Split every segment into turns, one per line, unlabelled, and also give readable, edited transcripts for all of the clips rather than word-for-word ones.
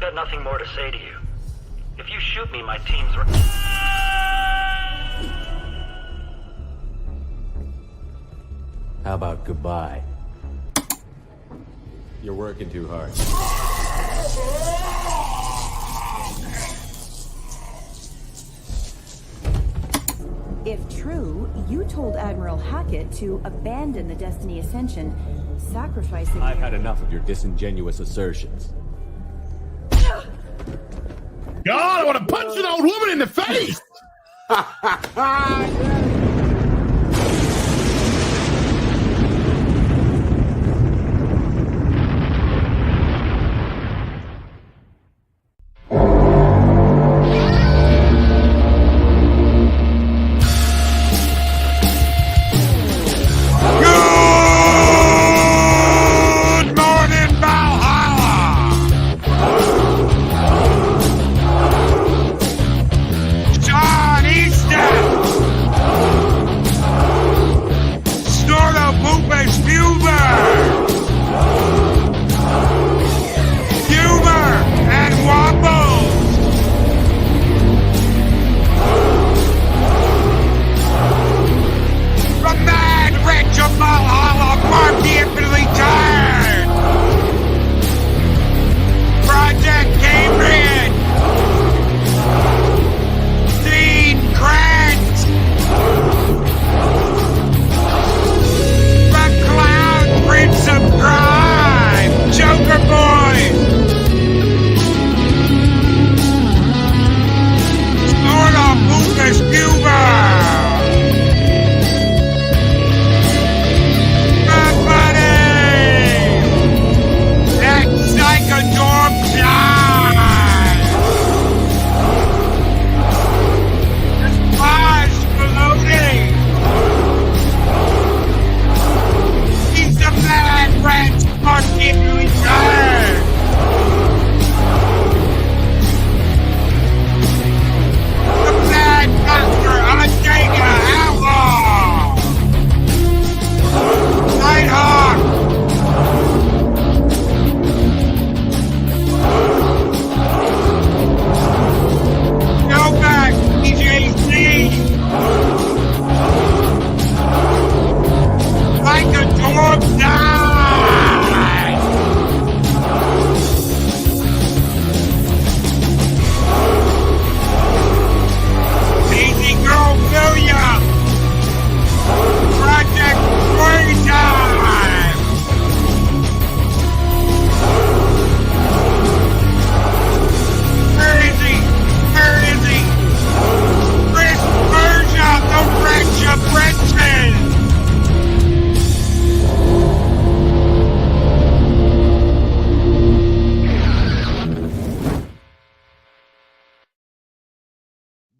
got nothing more to say to you. If you shoot me, my team's...
How about goodbye? You're working too hard.
If true, you told Admiral Hackett to abandon the Destiny Ascension, sacrificing...
I've had enough of your disingenuous assertions.
God, I want to punch an old woman in the face!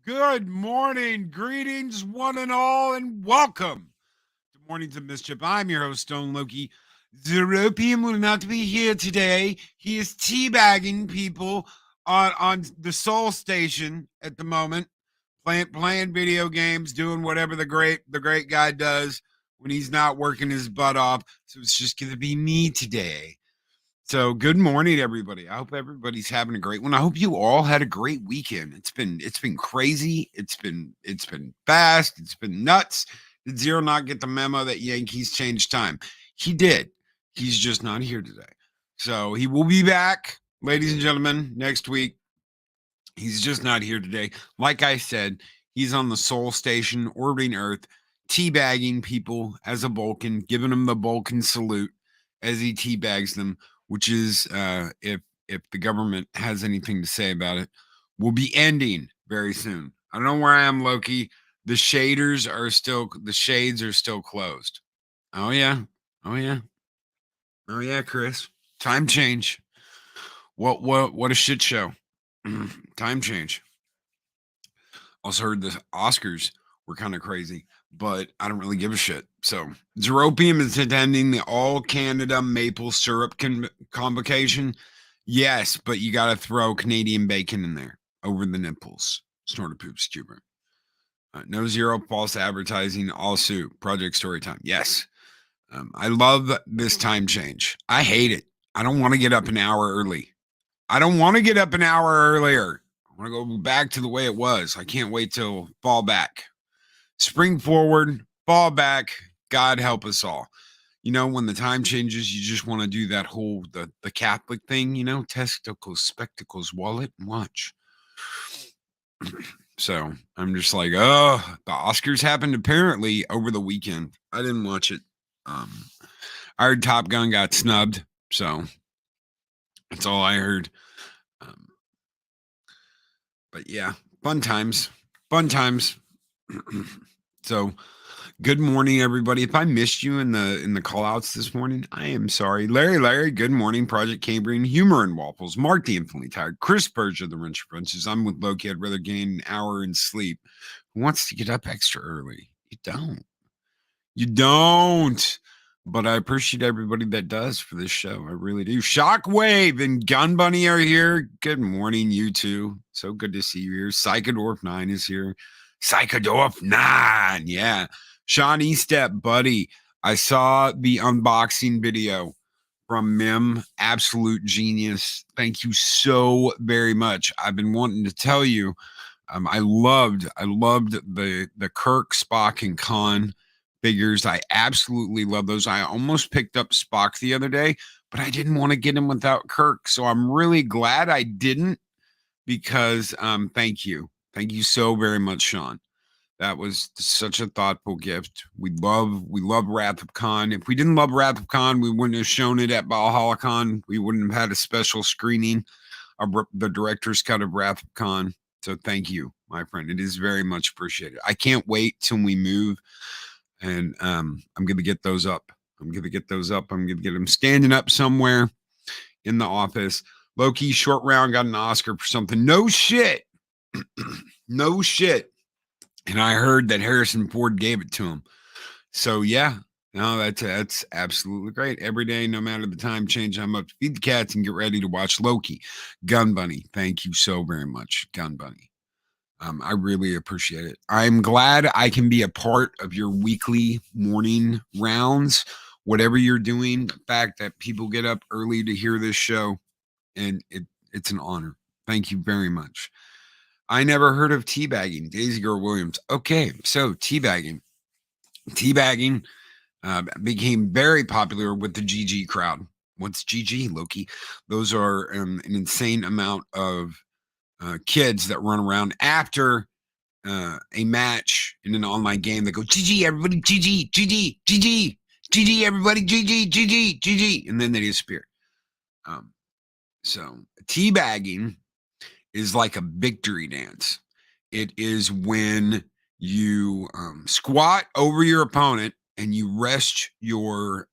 Good morning, greetings, one and all, and welcome to Mornings of Mischief. I'm your host, Stone Loki. Zeropium will not be here today. He is teabagging people on the Soul Station at the moment, playing video games, doing whatever the great guy does when he's not working his butt off. So it's just going to be me today. So good morning, everybody. I hope everybody's having a great one. I hope you all had a great weekend. It's been crazy. It's been fast. It's been nuts. Did Zero not get the memo that Yankees changed time? He did. He's just not here today. So he will be back, ladies and gentlemen, next week. He's just not here today. Like I said, he's on the Soul Station, orbiting Earth, teabagging people as a Vulcan, giving them the Vulcan salute as he teabags them, which is, if the government has anything to say about it, will be ending very soon. I don't know where I am, Loki. The shades are still closed. Oh yeah, Chris. Time change. What a shit show. Time change. Also heard the Oscars were kind of crazy, but I don't really give a shit. So Zeropium is attending the All Canada Maple Syrup convocation. Yes, but you got to throw Canadian bacon in there over the nipples. Snort a poop scuba. No Zero false advertising. All sue. Project Storytime. Yes. I love this time change. I hate it. I don't want to get up an hour early. I don't want to get up an hour earlier. I want to go back to the way it was. I can't wait till fall back. Spring forward, fall back. God help us all. You know, when the time changes, you just want to do that whole, the Catholic thing, you know, testicles, spectacles, wallet, and watch. So I'm just like, oh, the Oscars happened apparently over the weekend. I didn't watch it. I heard Top Gun got snubbed. So that's all I heard. But yeah, fun times. So good morning, everybody. If I missed you in the call outs this morning, I am sorry. Larry, good morning. Project Cambrian, Humor and Waffles, Mark the Infinitely Tired, Chris Berger, the Wrench Princess. I'm with Loki. I'd rather gain an hour in sleep. Who wants to get up extra early? You don't. But I appreciate everybody that does for this show. I really do. Shockwave and Gun Bunny are here. Good morning, you two. So good to see you here. Psychodorf 9 is here. Psychodorf 9. Yeah. Sean Estep, buddy. I saw the unboxing video from Mim. Absolute genius. Thank you so very much. I've been wanting to tell you, I loved the Kirk, Spock, and Khan figures. I absolutely love those. I almost picked up Spock the other day, but I didn't want to get him without Kirk. So I'm really glad I didn't, because thank you so very much, Sean. That was such a thoughtful gift. We love Wrath of Khan. If we didn't love Wrath of Khan, we wouldn't have shown it at Valhalla Con. We wouldn't have had a special screening of the director's cut of Wrath of Khan. So thank you, my friend. It is very much appreciated. I can't wait till we move. And I'm going to get those up. I'm going to get them standing up somewhere in the office. Loki, short round, got an Oscar for something. No shit. No shit. And I heard that Harrison Ford gave it to him. So, yeah. No, that's absolutely great. Every day, no matter the time change, I'm up to feed the cats and get ready to watch Loki. Gun Bunny, thank you so very much, Gun Bunny. I really appreciate it. I'm glad I can be a part of your weekly morning rounds, whatever you're doing. The fact that people get up early to hear this show, and it's an honor. Thank you very much. I never heard of teabagging. Daisy Girl Williams. Okay, so teabagging. Teabagging became very popular with the GG crowd. What's GG, Loki? Those are an insane amount of kids that run around after a match in an online game that go, GG, everybody, GG, everybody, GG, and then they disappear. So teabagging is like a victory dance. It is when you squat over your opponent and you rest your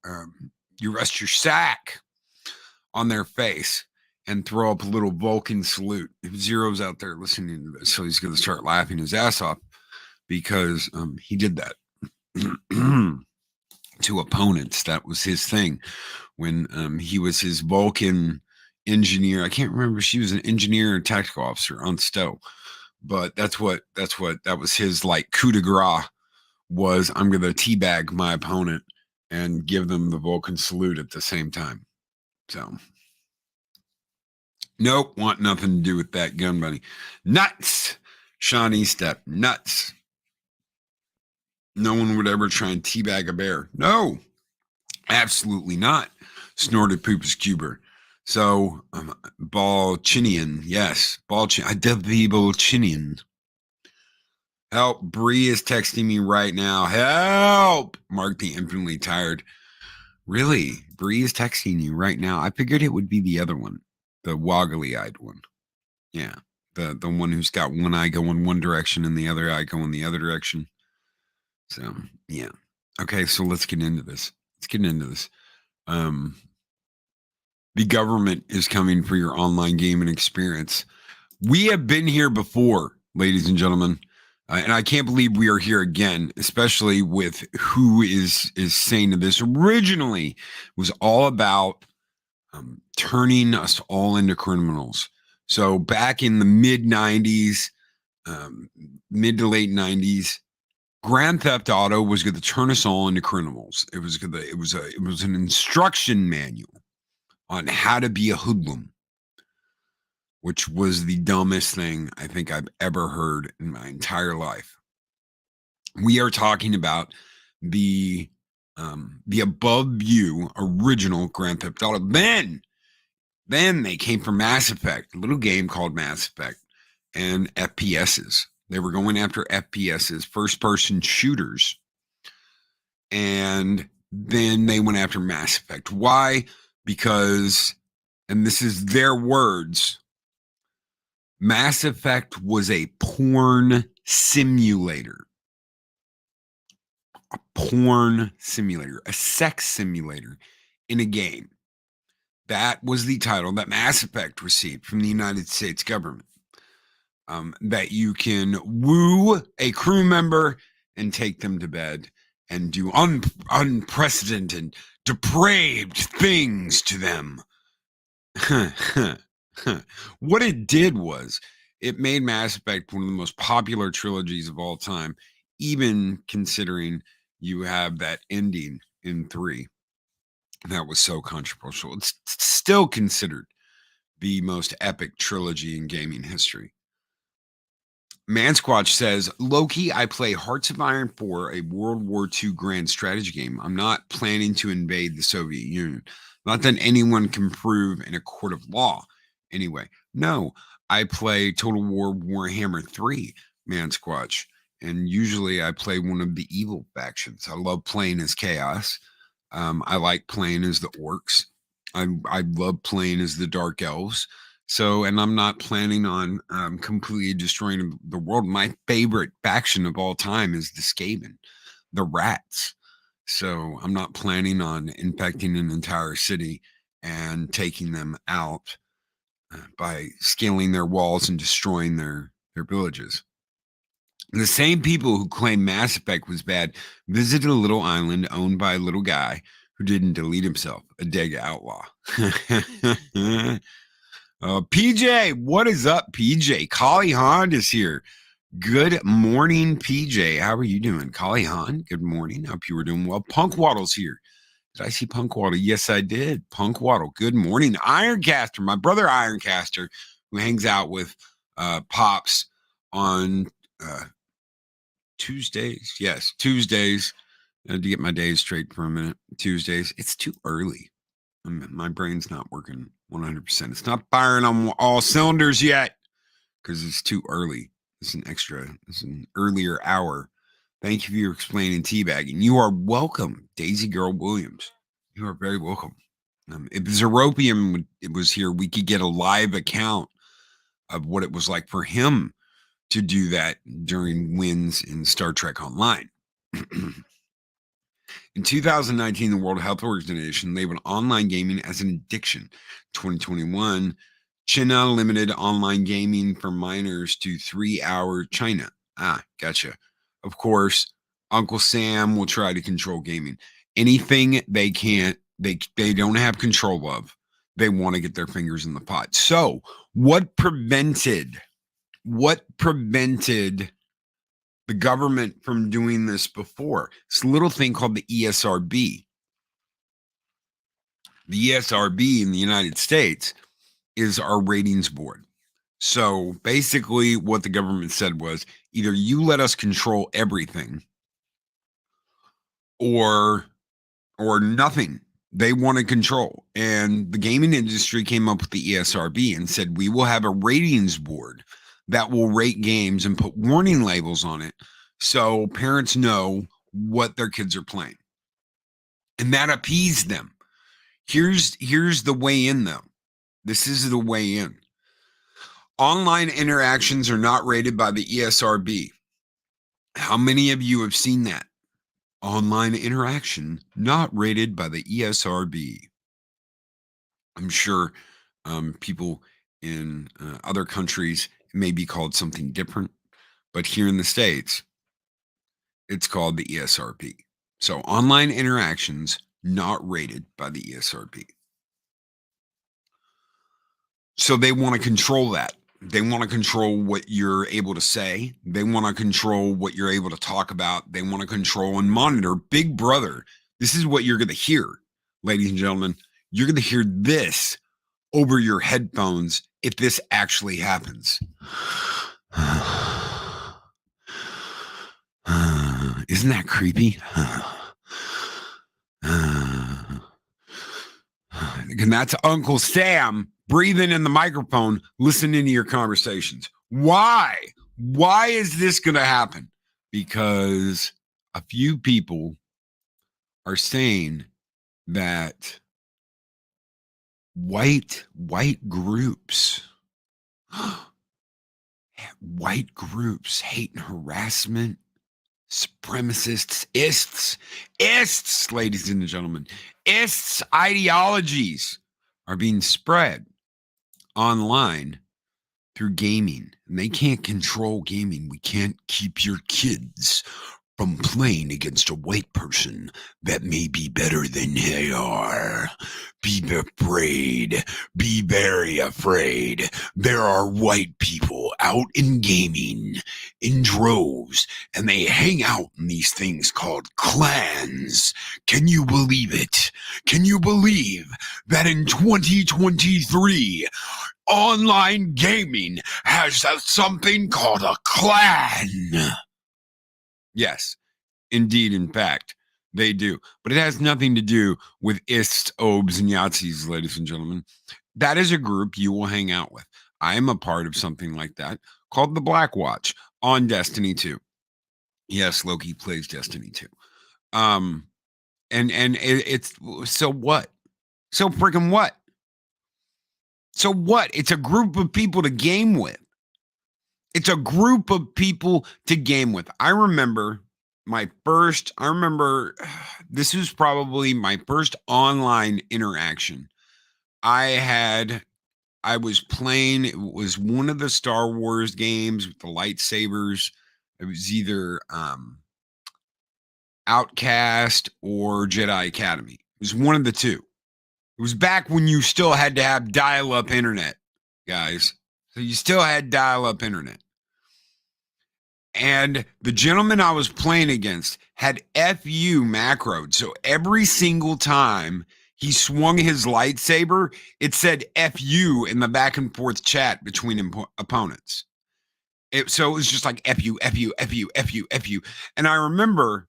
sack on their face and throw up a little Vulcan salute. If Zero's out there listening to this, so he's going to start laughing his ass off, because he did that to opponents. That was his thing when he was his Vulcan engineer. I can't remember if she was an engineer or tactical officer on Stowe, but that was his like coup de grace, was I'm going to teabag my opponent and give them the Vulcan salute at the same time. So nope, want nothing to do with that, Gun Bunny. Nuts, Shawnee Step, nuts. No one would ever try and teabag a bear. No, absolutely not. Snorted Poops Cuber. So, Balchinian, yes, I did the Balchinian. Help, Bree is texting me right now. Help, Mark the Infinitely Tired. Really, Bree is texting you right now. I figured it would be the other one, the woggly-eyed one. Yeah, the one who's got one eye going one direction and the other eye going the other direction. So, yeah. Okay, so let's get into this. The government is coming for your online gaming experience. We have been here before, ladies and gentlemen, and I can't believe we are here again, especially with who is saying this. Originally, it was all about turning us all into criminals. So back in the mid to late 90s, Grand Theft Auto was going to turn us all into criminals. It was an instruction manual on how to be a hoodlum. which was the dumbest thing I think I've ever heard in my entire life. We are talking about the above view original Grand Theft Auto. Then they came from Mass Effect, a little game called Mass Effect, and FPSs. They were going after FPSs, first person shooters. And then they went after Mass Effect. Why? Because, and this is their words, Mass Effect was a porn simulator. A porn simulator, a sex simulator in a game. That was the title that Mass Effect received from the United States government. That you can woo a crew member and take them to bed and do unprecedented, depraved things to them. What it did was it made Mass Effect one of the most popular trilogies of all time, even considering you have that ending in 3 that was so controversial. It's still considered the most epic trilogy in gaming history. Mansquatch says, Loki, I play Hearts of Iron 4, a World War II grand strategy game. I'm not planning to invade the Soviet Union. Not that anyone can prove in a court of law. Anyway, no, I play Total War Warhammer 3, Mansquatch. And usually I play one of the evil factions. I love playing as Chaos. I like playing as the Orcs. I love playing as the Dark Elves. So, and I'm not planning on completely destroying the world. My favorite faction of all time is the Skaven, the Rats. So I'm not planning on infecting an entire city and taking them out by scaling their walls and destroying their villages. The same people who claim Mass Effect was bad visited a little island owned by a little guy who didn't delete himself, a dead outlaw. PJ, what is up, PJ? Collie Hond is here. Good morning, PJ. How are you doing? Collie Hond, good morning. Hope you were doing well. Punk Waddle's here. Did I see Punk Waddle? Yes, I did. Punk Waddle, good morning. Ironcaster, my brother Ironcaster, who hangs out with Pops on Tuesdays. Yes, Tuesdays. I had to get my days straight for a minute. Tuesdays. It's too early. My brain's not working 100%. It's not firing on all cylinders yet because it's too early. It's an earlier hour. Thank you for explaining teabagging. You are welcome, Daisy Girl Williams. You are very welcome. If Zeropium was here, we could get a live account of what it was like for him to do that during wins in Star Trek Online. In 2019, the World Health Organization labeled online gaming as an addiction. 2021, China limited online gaming for minors to 3-hour China. Gotcha. Of course, Uncle Sam will try to control gaming. Anything they can't, they don't have control of, they want to get their fingers in the pot. So what prevented the government from doing this before? It's a little thing called the ESRB. The ESRB in the United States is our ratings board. So basically what the government said was either you let us control everything or nothing. They wanted control. And the gaming industry came up with the ESRB and said, we will have a ratings board that will rate games and put warning labels on it so parents know what their kids are playing. And that appeased them. Here's the way in, though. This is the way in. Online interactions are not rated by the ESRB. How many of you have seen that? Online interaction not rated by the ESRB. I'm sure people in other countries, it may be called something different, but here in the States, it's called the ESRB. So online interactions not rated by the ESRB. So they want to control that. They want to control what you're able to say. They want to control what you're able to talk about. They want to control and monitor. Big Brother, this is what you're going to hear, ladies and gentlemen. You're going to hear this over your headphones if this actually happens. Isn't that creepy? And that's Uncle Sam breathing in the microphone, listening to your conversations. Why? Why is this going to happen? Because a few people are saying that white groups, hate and harassment, supremacists, ists, ladies and gentlemen, ists ideologies are being spread online through gaming, and they can't control gaming. We can't keep your kids from playing against a white person that may be better than they are. Be afraid. Be very afraid. There are white people out in gaming in droves, and they hang out in these things called clans. Can you believe it? Can you believe that in 2023, online gaming has something called a clan? Yes, indeed, in fact, they do. But it has nothing to do with ists, obes, and Yahtzees, ladies and gentlemen. That is a group you will hang out with. I am a part of something like that called the Black Watch on Destiny 2. Yes, Loki plays Destiny 2. It's so what? So freaking what? So what? It's a group of people to game with. It's a group of people to game with. I remember this was probably my first online interaction. I was playing, it was one of the Star Wars games with the lightsabers. It was either Outcast or Jedi Academy. It was one of the two. It was back when you still had to have dial-up internet, guys. So you still had dial-up internet. And the gentleman I was playing against had FU macroed. So every single time he swung his lightsaber, it said FU in the back and forth chat between opponents. So it was just like FU, FU, FU, FU, FU. And I remember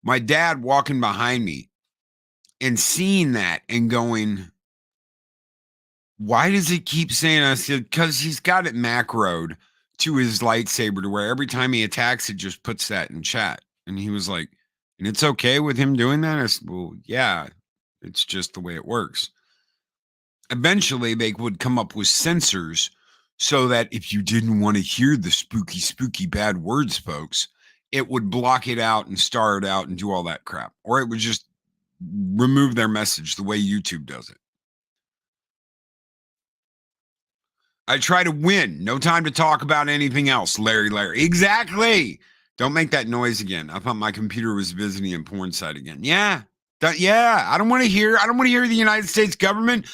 my dad walking behind me and seeing that and going, why does it keep saying? I said, because he's got it macroed to his lightsaber to where every time he attacks, it just puts that in chat. And he was like, and it's okay with him doing that? I said, well, yeah, it's just the way it works. Eventually, they would come up with sensors so that if you didn't want to hear the spooky bad words, folks, it would block it out and star it out and do all that crap. Or it would just remove their message the way YouTube does it. I try to win. No time to talk about anything else. Larry. Exactly. Don't make that noise again. I thought my computer was visiting a porn site again. Yeah. I don't want to hear the United States government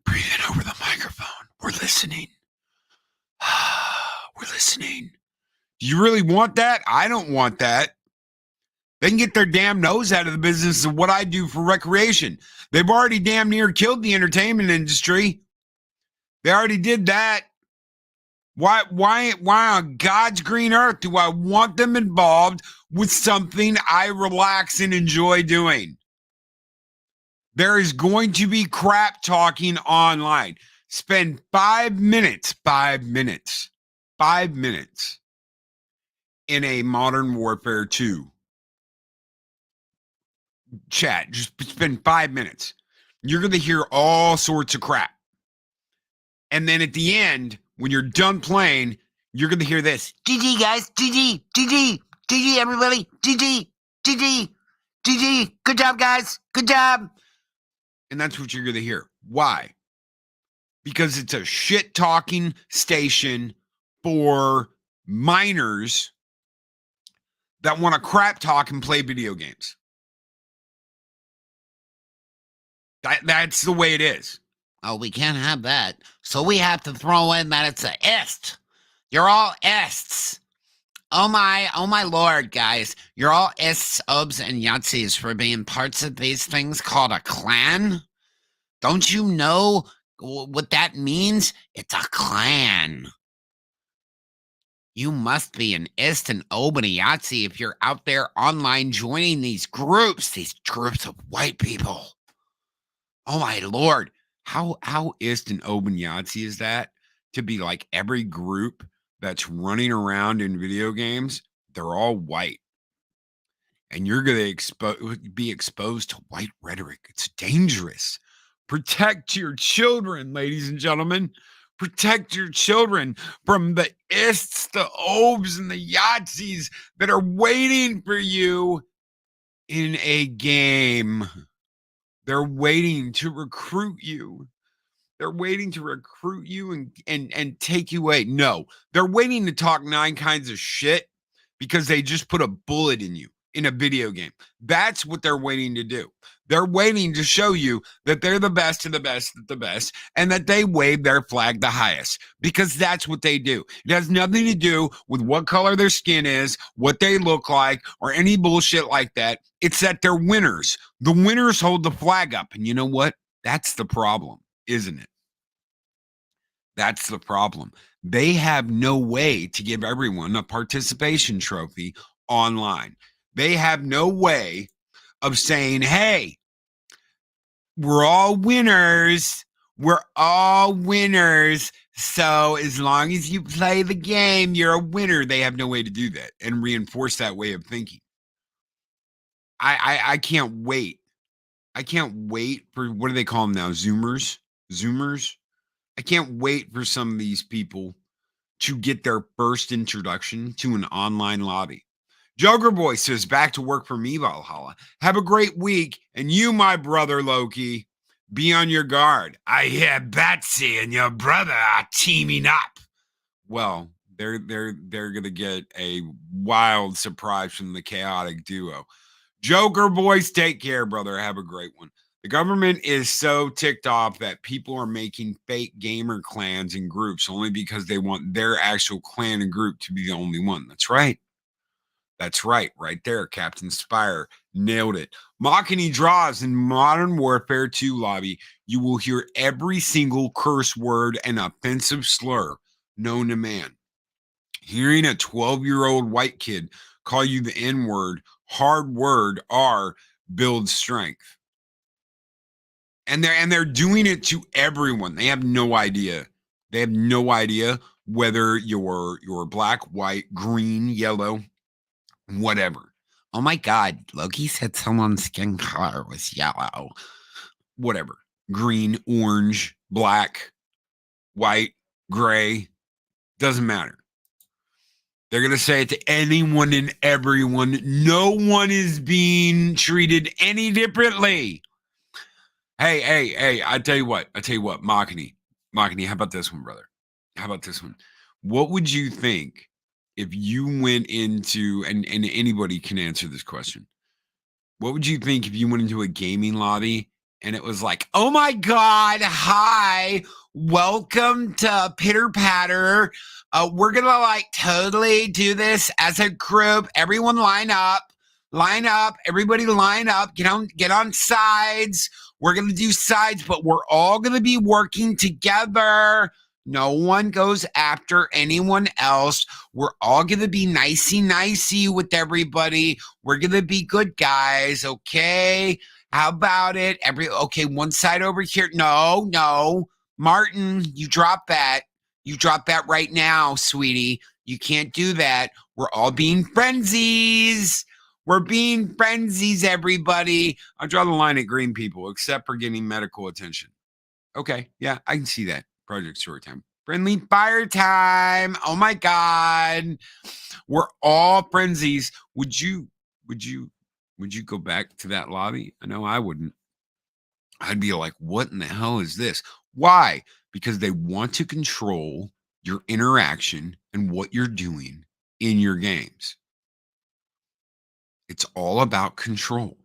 breathing over the microphone. We're listening. We're listening. Do you really want that? I don't want that. They can get their damn nose out of the business of what I do for recreation. They've already damn near killed the entertainment industry. They already did that. Why on God's green earth do I want them involved with something I relax and enjoy doing? There is going to be crap talking online. Spend 5 minutes in a Modern Warfare 2 chat. Just spend 5 minutes. You're going to hear all sorts of crap. And then at the end, when you're done playing, you're going to hear this. GG, guys. GG. GG, everybody. GG. Good job, guys. Good job. And that's what you're going to hear. Why? Because it's a shit-talking station for minors that want to crap talk and play video games. That's the way it is. Oh, we can't have that. So we have to throw in that it's a ist. You're all ists. Oh my lord, guys. You're all ists, obes, and Yahtzees for being parts of these things called a clan. Don't you know what that means? It's a clan. You must be an Ist and Obaniatsi if you're out there online joining these groups of white people. Oh my lord. How Ist and Obaniatsi is that? To be like every group that's running around in video games, they're all white. And you're going to be exposed to white rhetoric. It's dangerous. Protect your children, ladies and gentlemen. Protect your children from the Ists, the Obes, and the Yahtzees that are waiting for you in a game. They're waiting to recruit you. They're waiting to recruit you and take you away. No, they're waiting to talk 9 kinds of shit because they just put a bullet in you in a video game. That's what they're waiting to do. They're waiting to show you that they're the best of the best of the best and that they wave their flag the highest because that's what they do. It has nothing to do with what color their skin is, what they look like, or any bullshit like that. It's that they're winners. The winners hold the flag up. And you know what? That's the problem, isn't it? That's the problem. They have no way to give everyone a participation trophy online. They have no way of saying, hey, we're all winners. We're all winners. So as long as you play the game, you're a winner. They have no way to do that and reinforce that way of thinking. I can't wait. I can't wait for, what do they call them now? Zoomers? I can't wait for some of these people to get their first introduction to an online lobby. Joker Boy says, back to work for me, Valhalla. Have a great week. And you, my brother Loki, be on your guard. I hear Betsy and your brother are teaming up. Well, they're gonna get a wild surprise from the chaotic duo. Joker Boys, take care, brother. Have a great one. The government is so ticked off that people are making fake gamer clans and groups only because they want their actual clan and group to be the only one. That's right. That's right. Right there. Captain Spire nailed it. Machiny draws in Modern Warfare 2 lobby. You will hear every single curse word and offensive slur known to man. Hearing a 12-year-old white kid call you the N-word, hard word, R, builds strength. And they're doing it to everyone. They have no idea. They have no idea whether you're black, white, green, yellow, whatever. Oh my God, Loki said someone's skin color was yellow. Whatever. Green, orange, black, white, gray. Doesn't matter. They're going to say it to anyone and everyone. No one is being treated any differently. Hey, I tell you what, Machiny, how about this one, brother? How about this one? What would you think if you went into, and anybody can answer this question. What would you think if you went into a gaming lobby and it was like, oh my God, hi, welcome to Pitter Patter. We're going to like totally do this as a group. Everyone line up, everybody line up, get on sides. We're going to do sides, but we're all going to be working together. No one goes after anyone else. We're all going to be nicey with everybody. We're going to be good guys, okay? How about it? Okay, one side over here. No. Martin, you drop that. You drop that right now, sweetie. You can't do that. We're all being frenzies. We're being frenzies, everybody. I'll draw the line at green people, except for getting medical attention. Okay, yeah, I can see that. Project Story Time. Friendly fire time. Oh my God. We're all frenzies. Would you go back to that lobby? I know I wouldn't. I'd be like, what in the hell is this? Why? Because they want to control your interaction and what you're doing in your games. It's all about control.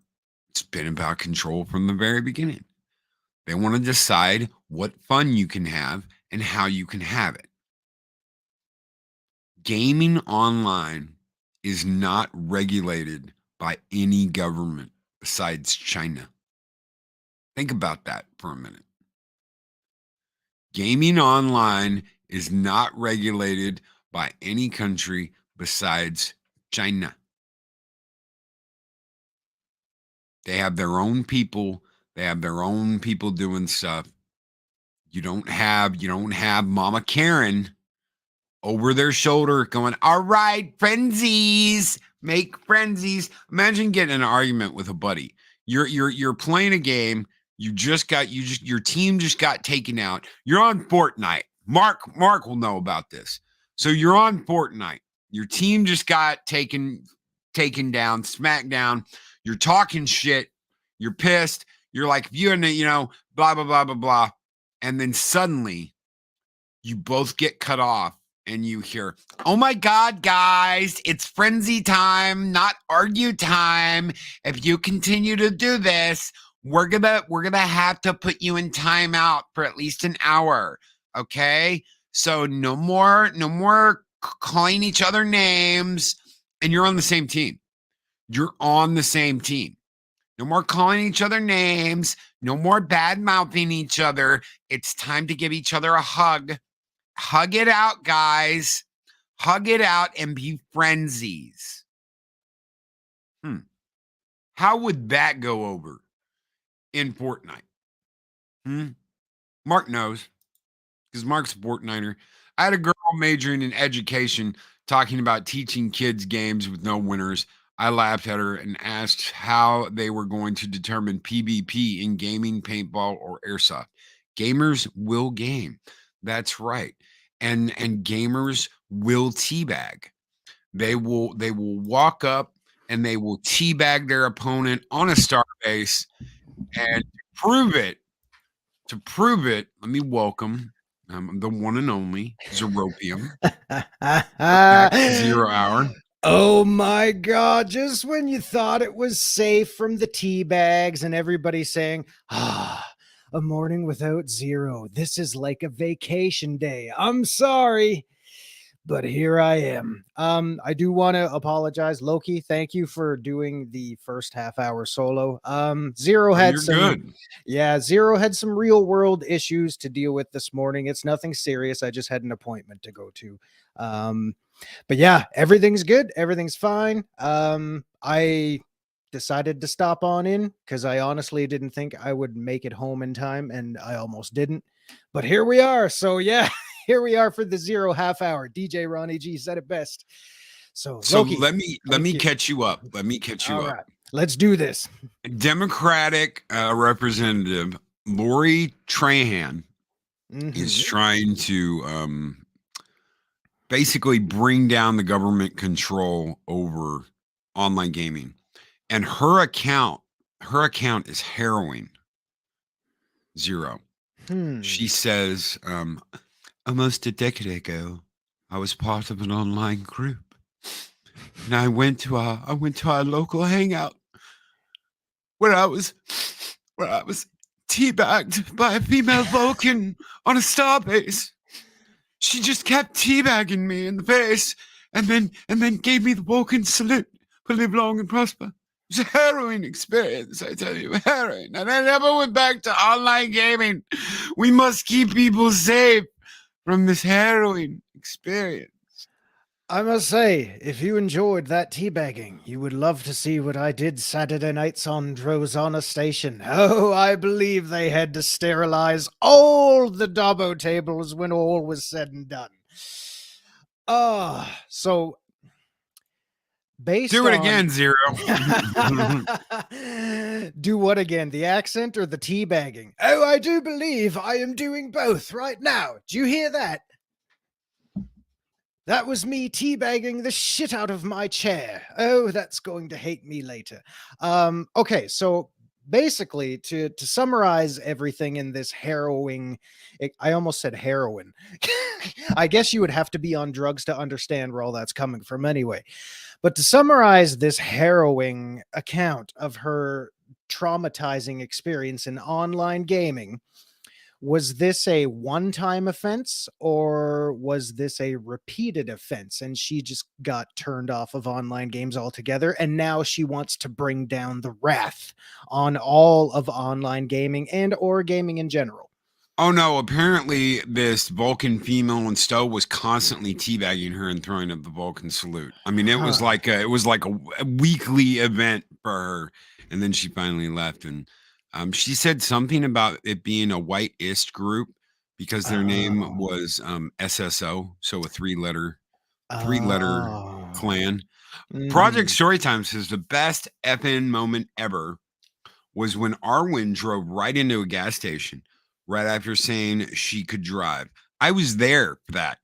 It's been about control from the very beginning. They want to decide what fun you can have and how you can have it. Gaming online is not regulated by any government besides China. Think about that for a minute. Gaming online is not regulated by any country besides China. They have their own people. They have their own people doing stuff. You don't have Mama Karen over their shoulder going, all right, frenzies, make frenzies. Imagine getting in an argument with a buddy. You're playing a game. Your team just got taken out. You're on Fortnite. Mark will know about this. So you're on Fortnite. Your team just got taken down, smacked down. You're talking shit. You're pissed. You're like, blah, blah, blah, blah, blah. And then suddenly you both get cut off and you hear, oh my God, guys, it's frenzy time, not argue time. If you continue to do this, we're gonna have to put you in timeout for at least an hour. Okay? So no more calling each other names. And you're on the same team. You're on the same team. No more calling each other names. No more bad mouthing each other. It's time to give each other a hug. Hug it out, guys. Hug it out and be frenzies. How would that go over in Fortnite? Mark knows because Mark's a Fortniter. I had a girl majoring in education talking about teaching kids games with no winners. I laughed at her and asked how they were going to determine PvP in gaming, paintball, or airsoft. Gamers will game. That's right. And gamers will teabag. They will walk up and they will teabag their opponent on a star base. And to prove it, let me welcome the one and only Zeropium. ZeroHour.
Oh my God, just when you thought it was safe from the tea bags and everybody saying, a morning without Zero. This is like a vacation day. I'm sorry, but here I am. I do want to apologize. Loki, thank you for doing the first half hour solo. Zero had Zero had some real world issues to deal with this morning. It's nothing serious. I just had an appointment to go to. But yeah, everything's good. Everything's fine. I decided to stop on in because I honestly didn't think I would make it home in time, and I almost didn't. But here we are. So yeah, here we are for the Zero half hour. DJ Ronnie G said it best. So Loki,
let me catch you up. Let me catch you up.
Right. Let's do this.
Democratic Representative Lori Trahan is trying to basically bring down the government control over online gaming. And her account is harrowing. Zero. She says, almost a decade ago, I was part of an online group. And I went to our local hangout where I was teabagged by a female Vulcan on a starbase. She just kept teabagging me in the face and then gave me the Vulcan salute for live long and prosper. It was a harrowing experience, I tell you, harrowing. And I never went back to online gaming. We must keep people safe from this harrowing experience.
I must say, if you enjoyed that teabagging, you would love to see what I did Saturday nights on Drozana Station. Oh, I believe they had to sterilize all the Dobbo tables when all was said and done. So based
Do it again, Zero.
Do what again? The accent or the teabagging? Oh, I do believe I am doing both right now. Do you hear that? That was me teabagging the shit out of my chair. Oh, that's going to hate me later. Okay, so basically, to summarize everything in this harrowing, I almost said heroin. I guess you would have to be on drugs to understand where all that's coming from anyway. But to summarize this harrowing account of her traumatizing experience in online gaming, Was this a one-time offense or was this a repeated offense? And she just got turned off of online games altogether. And now she wants to bring down the wrath on all of online gaming and or gaming in general.
Oh no, apparently this Vulcan female in Stowe was constantly teabagging her and throwing up the Vulcan salute. I mean, it was like a weekly event for her. And then she finally left. And she said something about it being a whiteist group because their name was SSO, so a three-letter clan. Project Storytime says the best effing moment ever was when Arwen drove right into a gas station right after saying she could drive. I was there for that.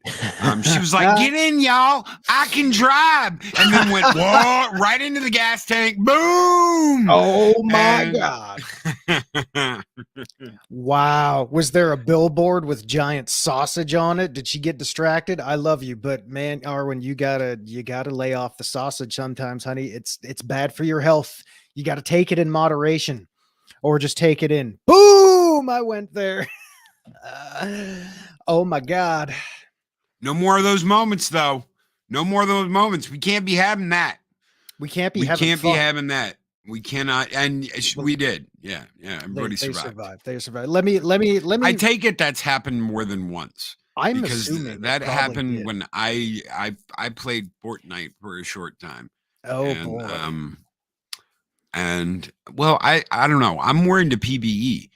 She was like, "Get in, y'all! I can drive," and then went whoa right into the gas tank. Boom!
Oh my God! Wow. Was there a billboard with giant sausage on it? Did she get distracted? I love you, but man, Arwen, you gotta lay off the sausage sometimes, honey. It's bad for your health. You got to take it in moderation, or just take it in. Boom! I went there. Oh my God.
No more of those moments, though. No more of those moments. We can't be having that.
We can't be
We
having
can't
fun.
be having that. We cannot. And we did. Yeah. Everybody
They
survived.
They survived. Let me.
I take it that's happened more than once.
I'm
because
assuming
that
it probably
happened
did.
when I played Fortnite for a short time.
Oh
and,
boy.
And well, I don't know. I'm more into PvE.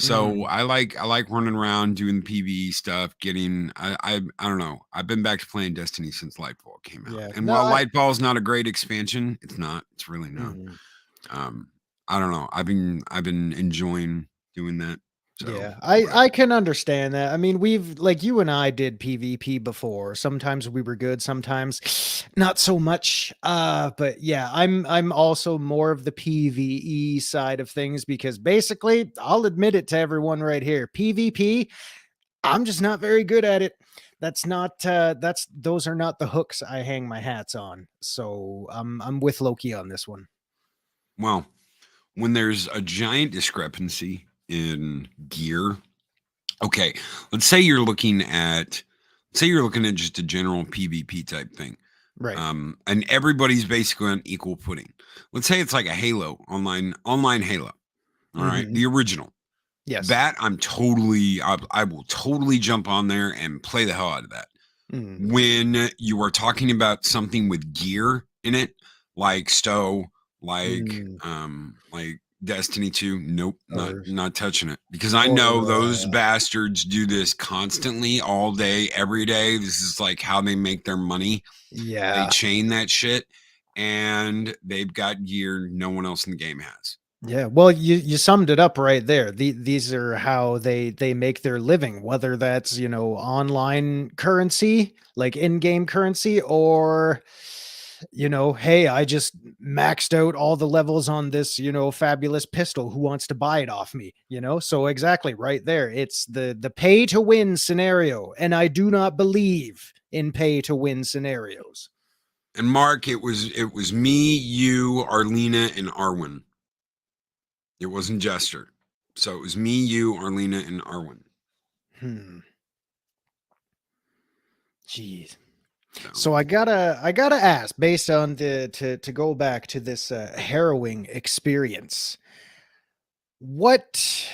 So I like running around doing PvE stuff, getting I don't know. I've been back to playing Destiny since Lightfall came out.
Yeah.
And
No,
while Lightfall is not a great expansion, it's not. It's really not.
Mhm.
I don't know. I've been enjoying doing that. So
Yeah, I can understand that. I mean, we've like you and I did PvP before. Sometimes we were good, sometimes not so much. But yeah, I'm also more of the PvE side of things because basically, I'll admit it to everyone right here. PvP, I'm just not very good at it. That's not those are not the hooks I hang my hats on. So I'm with Loki on this one.
well, when there's a giant discrepancy in gear. Okay, let's say you're looking at just a general PvP type thing.
Right.
And everybody's basically on equal footing. Let's say it's like a Halo online Halo. All right, the original.
Yes.
That I will totally jump on there and play the hell out of that. When you are talking about something with gear in it, like Stowe, like Destiny 2, nope, not touching it. Because I know those bastards do this constantly, all day, every day. This is like how they make their money.
Yeah.
They chain that shit, and they've got gear no one else in the game has.
Yeah, well, you summed it up right there. These are how they make their living, whether that's, online currency, like in-game currency, or, hey, I just maxed out all the levels on this, fabulous pistol. Who wants to buy it off me? So exactly right there. It's the pay to win scenario. And I do not believe in pay to win scenarios.
And Mark, it was me, you, Arlena, and Arwen. It wasn't Jester. So it was me, you, Arlena, and Arwen.
Jeez. So I gotta ask, based on to go back to this harrowing experience, what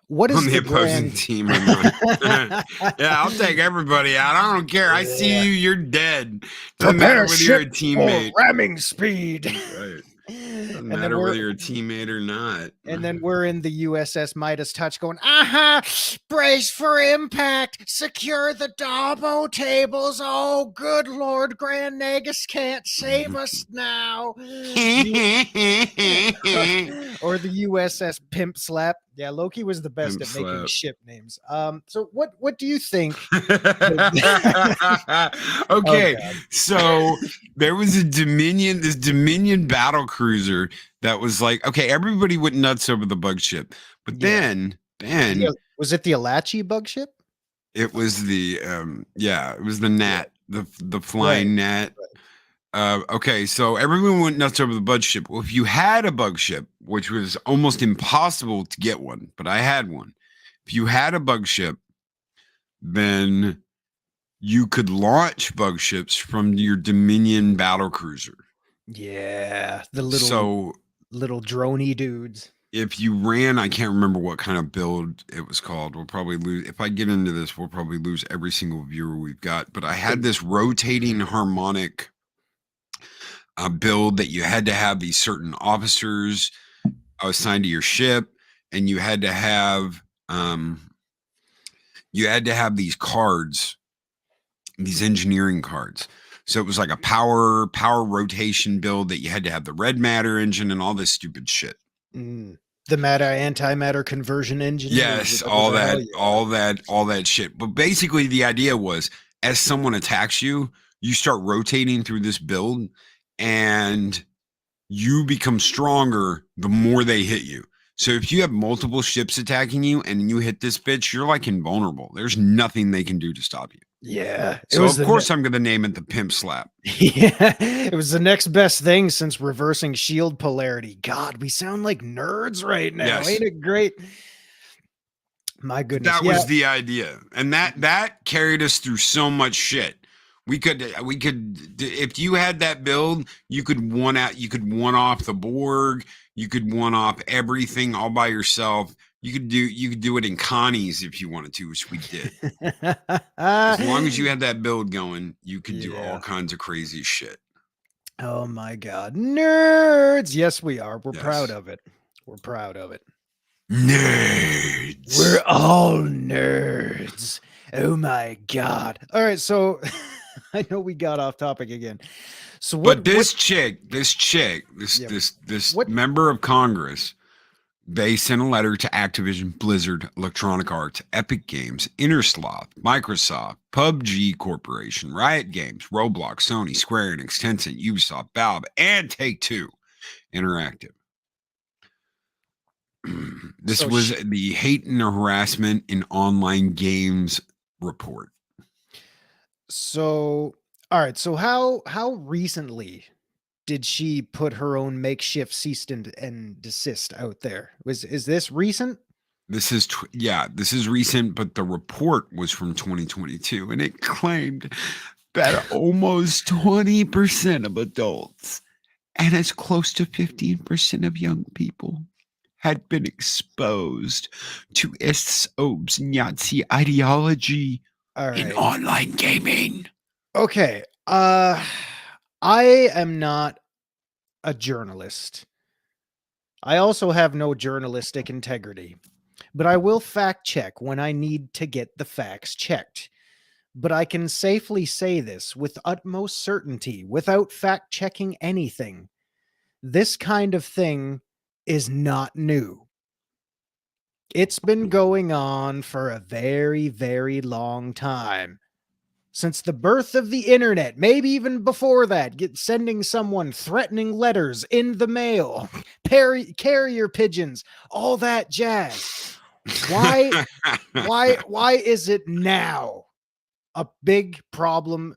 is
on the
opposing
opposing team? Yeah, I'll take everybody out. I don't care. I see you. You're dead. Doesn't matter whether you're a teammate.
Ramming speed.
Right. Doesn't matter whether you're a teammate or not.
And then we're in the USS Midas Touch going, brace for impact, secure the Dabo tables. Oh, good Lord, Grand Nagus can't save us now. Or the USS Pimp Slap. Yeah, Loki was the best at making ship names. So what do you think?
Okay, so there was this Dominion battle cruiser that was like, okay, everybody went nuts over the bug ship, but then
was it the Alachi bug ship?
It was the it was the gnat, the flying gnat. Okay, so everyone went nuts over the bug ship. Well, if you had a bug ship, which was almost impossible to get one, but I had one, If you had a bug ship, then you could launch bug ships from your Dominion battle cruiser.
Yeah, the
So
little droney dudes.
if you ran, I can't remember what kind of build it was called. We'll probably lose. If I get into this, we'll probably lose every single viewer we've got. But I had this rotating harmonic build that you had to have these certain officers assigned to your ship, and you had to have these cards, these engineering cards. So it was like a power rotation build that you had to have the red matter engine and all this stupid shit.
The matter antimatter conversion engine.
Yes, all that shit. But basically the idea was, as someone attacks you, you start rotating through this build and you become stronger the more they hit you. So if you have multiple ships attacking you and you hit this bitch, you're like invulnerable. There's nothing they can do to stop you.
Yeah.
So of course I'm going to name it the pimp slap.
Yeah. It was the next best thing since reversing shield polarity. God, we sound like nerds right now.
Yes.
Ain't it great? My goodness.
That was the idea. And that carried us through so much shit. We could, if you had that build, you could one off the Borg. You could one off everything all by yourself. You could do it in Connie's if you wanted to, which we did. As long as you had that build going, you could do all kinds of crazy shit.
Oh my God. Nerds. Yes, we are. We're
Yes.
proud of it. We're proud of it.
Nerds.
We're all nerds. Oh my God. All right. So I know we got off topic again. So
but this member of Congress, they sent a letter to Activision, Blizzard, Electronic Arts, Epic Games, Intersloth, Microsoft, PUBG Corporation, Riot Games, Roblox, Sony, Square Enix, Tencent, Ubisoft, Valve, and Take-Two Interactive. This was the hate and harassment in online games report.
So, all right. So how recently did she put her own makeshift cease and desist out there? Is this recent?
This is recent, but the report was from 2022, and it claimed that almost 20% of adults and as close to 15% of young people had been exposed to ISOB's Nazi ideology in online gaming.
Okay. I am not a journalist. I also have no journalistic integrity, but I will fact check when I need to get the facts checked. But I can safely say this with utmost certainty without fact checking anything. This kind of thing is not new. It's been going on for a very, very long time. Since the birth of the internet, maybe even before that, sending someone threatening letters in the mail, carrier pigeons, all that jazz. Why is it now a big problem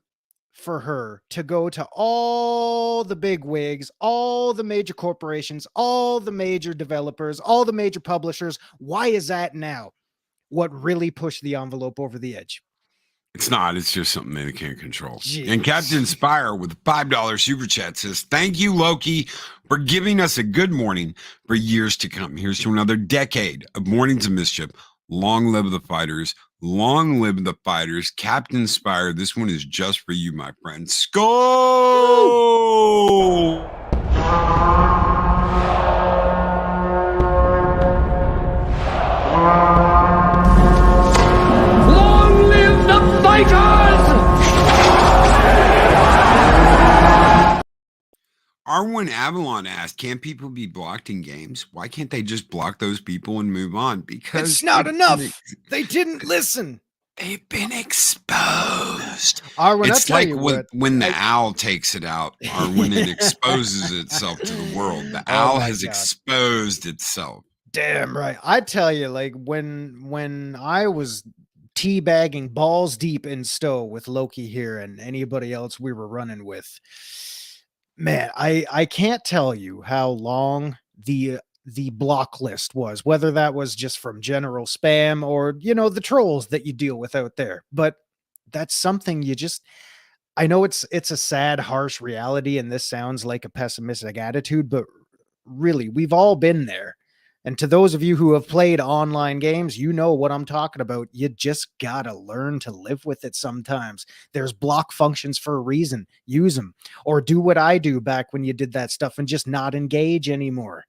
for her to go to all the big wigs, all the major corporations, all the major developers, all the major publishers? Why is that now what really pushed the envelope over the edge?
It's not. It's just something they can't control.
Jeez.
And Captain Spire with a $5 super chat says, "Thank you, Loki, for giving us a good morning for years to come. Here's to another decade of Mornings of Mischief. Long live the fighters. Long live the fighters. Captain Spire, this one is just for you, my friend. Skull!" Arwen Avalon asked, "Can't people be blocked in games? Why can't they just block those people and move on?" Because
It's not enough. They didn't listen.
They've been exposed.
Arwen,
It's like when the owl takes it out, or when it exposes itself to the world. The owl has exposed itself.
Damn right. I tell you, like when I was teabagging balls deep in Stowe with Loki here and anybody else we were running with, man, I can't tell you how long the the block list was, whether that was just from general spam or, the trolls that you deal with out there. But that's something you just, I know it's a sad, harsh reality, and this sounds like a pessimistic attitude, but really, we've all been there. And to those of you who have played online games, you know what I'm talking about. You just gotta learn to live with it sometimes. There's block functions for a reason. Use them. Or do what I do back when you did that stuff and just not engage anymore.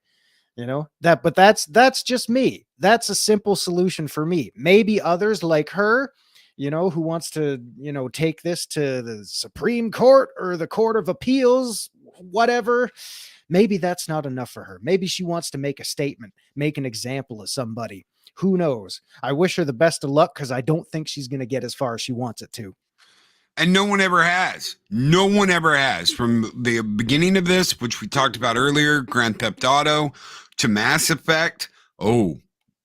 But that's just me. That's a simple solution for me. Maybe others like her, who wants to, take this to the Supreme Court or the Court of Appeals, whatever. Maybe that's not enough for her. Maybe she wants to make a statement, make an example of somebody. Who knows? I wish her the best of luck, because I don't think she's going to get as far as she wants it to.
And no one ever has. No one ever has. From the beginning of this, which we talked about earlier, Grand Theft Auto, to Mass Effect. Oh,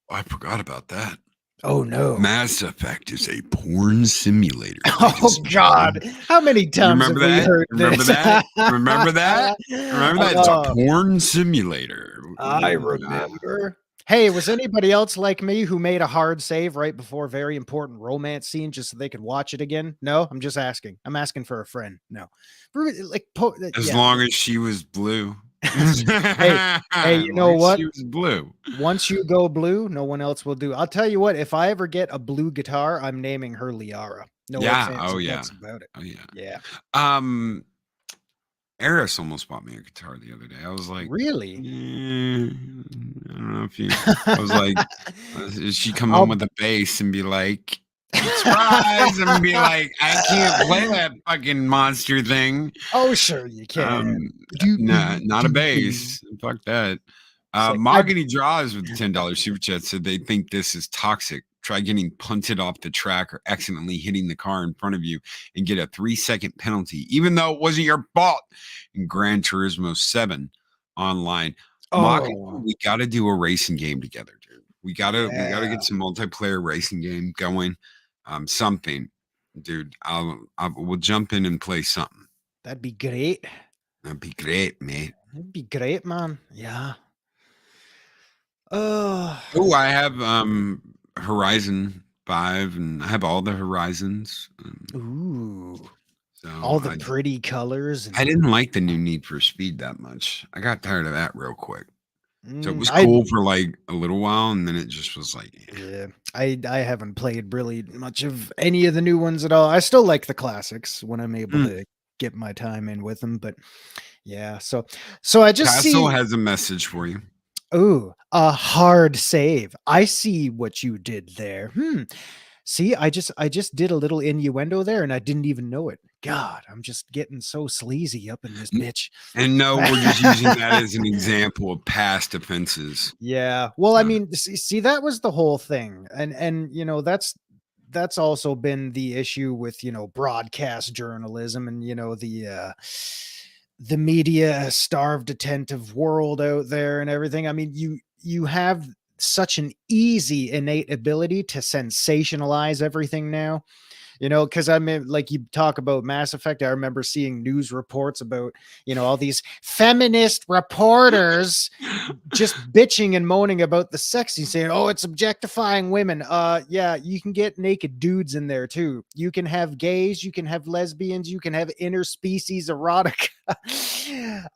I forgot about that.
Oh, no.
Mass Effect is a porn simulator.
Oh, God. How many times have we heard this?
Remember that? Remember that? It's a porn simulator.
I remember. Hey, was anybody else like me who made a hard save right before a very important romance scene just so they could watch it again? No, I'm just asking. I'm asking for a friend. No.
As long as she was blue.
Hey, you know what?
She was blue.
Once you go blue, no one else will do. I'll tell you what, if I ever get a blue guitar, I'm naming her Liara. No offense, that's about it.
Oh yeah.
Yeah.
Eris almost bought me a guitar the other day. I was like,
really?
I don't know if you. I was like, she come home with a bass and be like, surprise, and be like, I can't play that fucking monster thing.
Oh, sure you can.
Nah, not a bass. Fuck that. Mahogany Draws with the $10 super chat said they think this is toxic. Try getting punted off the track or accidentally hitting the car in front of you and get a 3-second penalty, even though it wasn't your fault. In Gran Turismo 7 online.
Oh.
We got to do a racing game together, dude. We gotta get some multiplayer racing game going. Something, dude. We'll jump in and play something.
That'd be great.
That'd be great, mate.
That'd be great, man. Yeah.
Oh, I have Horizon 5, and I have all the Horizons.
Ooh.
So
all the pretty colors.
I didn't like the new Need for Speed that much. I got tired of that real quick. So it was cool for like a little while, and then it just was like,
yeah. I haven't played really much of any of the new ones at all. I still like the classics when I'm able to get my time in with them, but yeah. So I just
Castle has a message for you.
Ooh, a hard save. I see what you did there. See, I just did a little innuendo there, and I didn't even know it. God, I'm just getting so sleazy up in this bitch.
And no, we're just using that as an example of past offenses.
Yeah. Well, I mean, see, that was the whole thing, and that's also been the issue with broadcast journalism and the media starved attentive world out there and everything. I mean, you have such an easy innate ability to sensationalize everything now, because I mean, like you talk about Mass Effect. I remember seeing news reports about, all these feminist reporters just bitching and moaning about the sexy, saying, oh, it's objectifying women. Yeah, you can get naked dudes in there too. You can have gays, you can have lesbians, you can have interspecies erotica.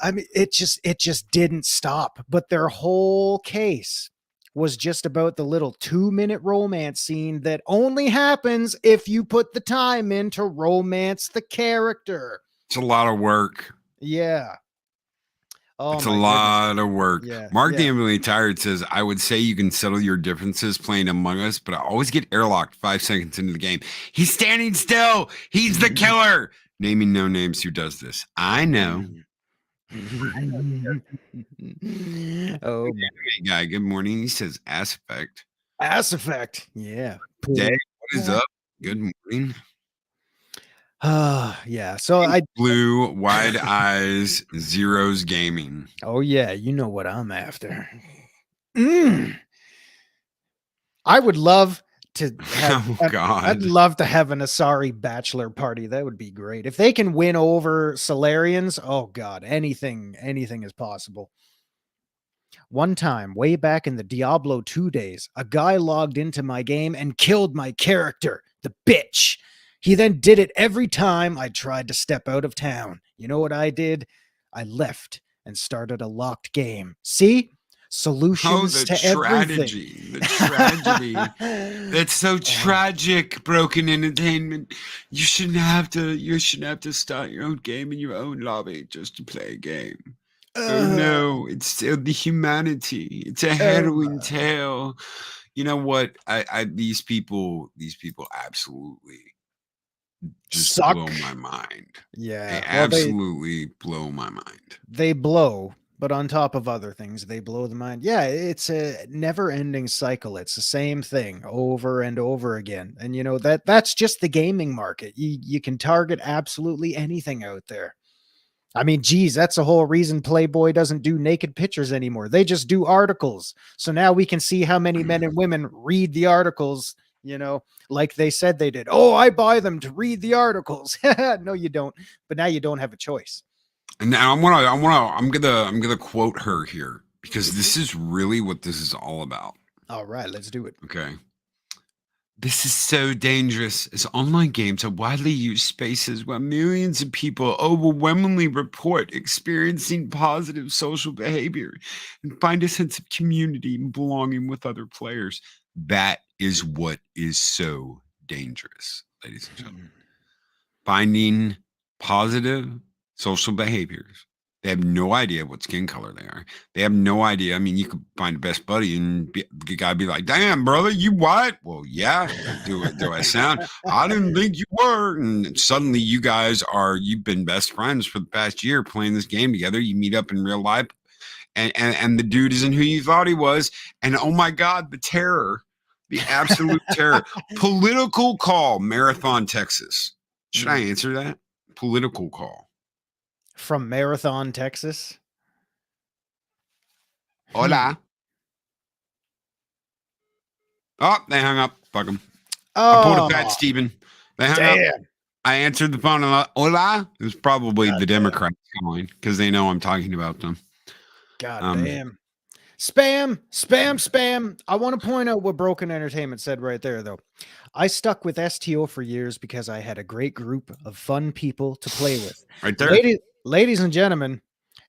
I mean, it just didn't stop. But their whole case was just about the little 2-minute romance scene that only happens if you put the time in to romance the character.
It's a lot of work.
Yeah. Oh,
it's a lot of work.
Yeah,
Mark the Emily Tired says, I would say you can settle your differences playing Among Us, but I always get airlocked 5 seconds into the game. He's standing still. He's the killer. Naming no names who does this. I know.
Oh,
guy, good morning. He says Ass Effect.
Ass Effect. Yeah.
Dave, what is up? Good morning.
Yeah. So
blue, wide eyes, Zero's Gaming.
Oh yeah, you know what I'm after. I would love to have, I'd love to have an Asari bachelor party. That would be great. If they can win over Solarians, oh god, anything is possible. One time, way back in the Diablo 2 days, a guy logged into my game and killed my character, the bitch. He then did it every time I tried to step out of town. You know what I did? I left and started a locked game. See? Solutions to everything.
The tragedy. That's so tragic. Broken entertainment. You shouldn't have to start your own game in your own lobby just to play a game. Oh no, it's still the humanity. It's a harrowing tale. You know what? These people absolutely just
suck.
blow my mind.
Yeah,
they absolutely blow my mind.
They blow, but on top of other things, they blow the mind. Yeah, it's a never-ending cycle. It's the same thing over and over again. And you know that's just the gaming market. You can target absolutely anything out there. I mean, geez, that's the whole reason Playboy doesn't do naked pictures anymore. They just do articles. So now we can see how many men and women read the articles, you know, like they said they did. Oh, I buy them to read the articles. No, you don't. But now you don't have a choice.
And now I'm gonna quote her here because this is really what this is all about.
All right, let's do it.
Okay. This is so dangerous as online games are widely used spaces where millions of people overwhelmingly report experiencing positive social behavior and find a sense of community and belonging with other players. That is what is so dangerous, ladies and gentlemen. Finding positive social behaviors. They have no idea what skin color they are. They have no idea. I mean, you could find a best buddy and the guy be like, damn, brother, you white? Well, yeah. Do I sound? I didn't think you were. And suddenly you've been best friends for the past year playing this game together. You meet up in real life and the dude isn't who you thought he was. And oh my God, the terror, the absolute terror. Political call, Marathon, Texas. Should I answer that? Political call.
From Marathon, Texas.
Hola. Oh, they hung up. Fuck them.
Oh,
I pulled a fat Steven. They hung up. I answered the phone and hola. It was probably the Democrats calling because they know I'm talking about them.
God damn. Spam. I want to point out what Broken Entertainment said right there, though. I stuck with STO for years because I had a great group of fun people to play with.
Right there.
Ladies and gentlemen,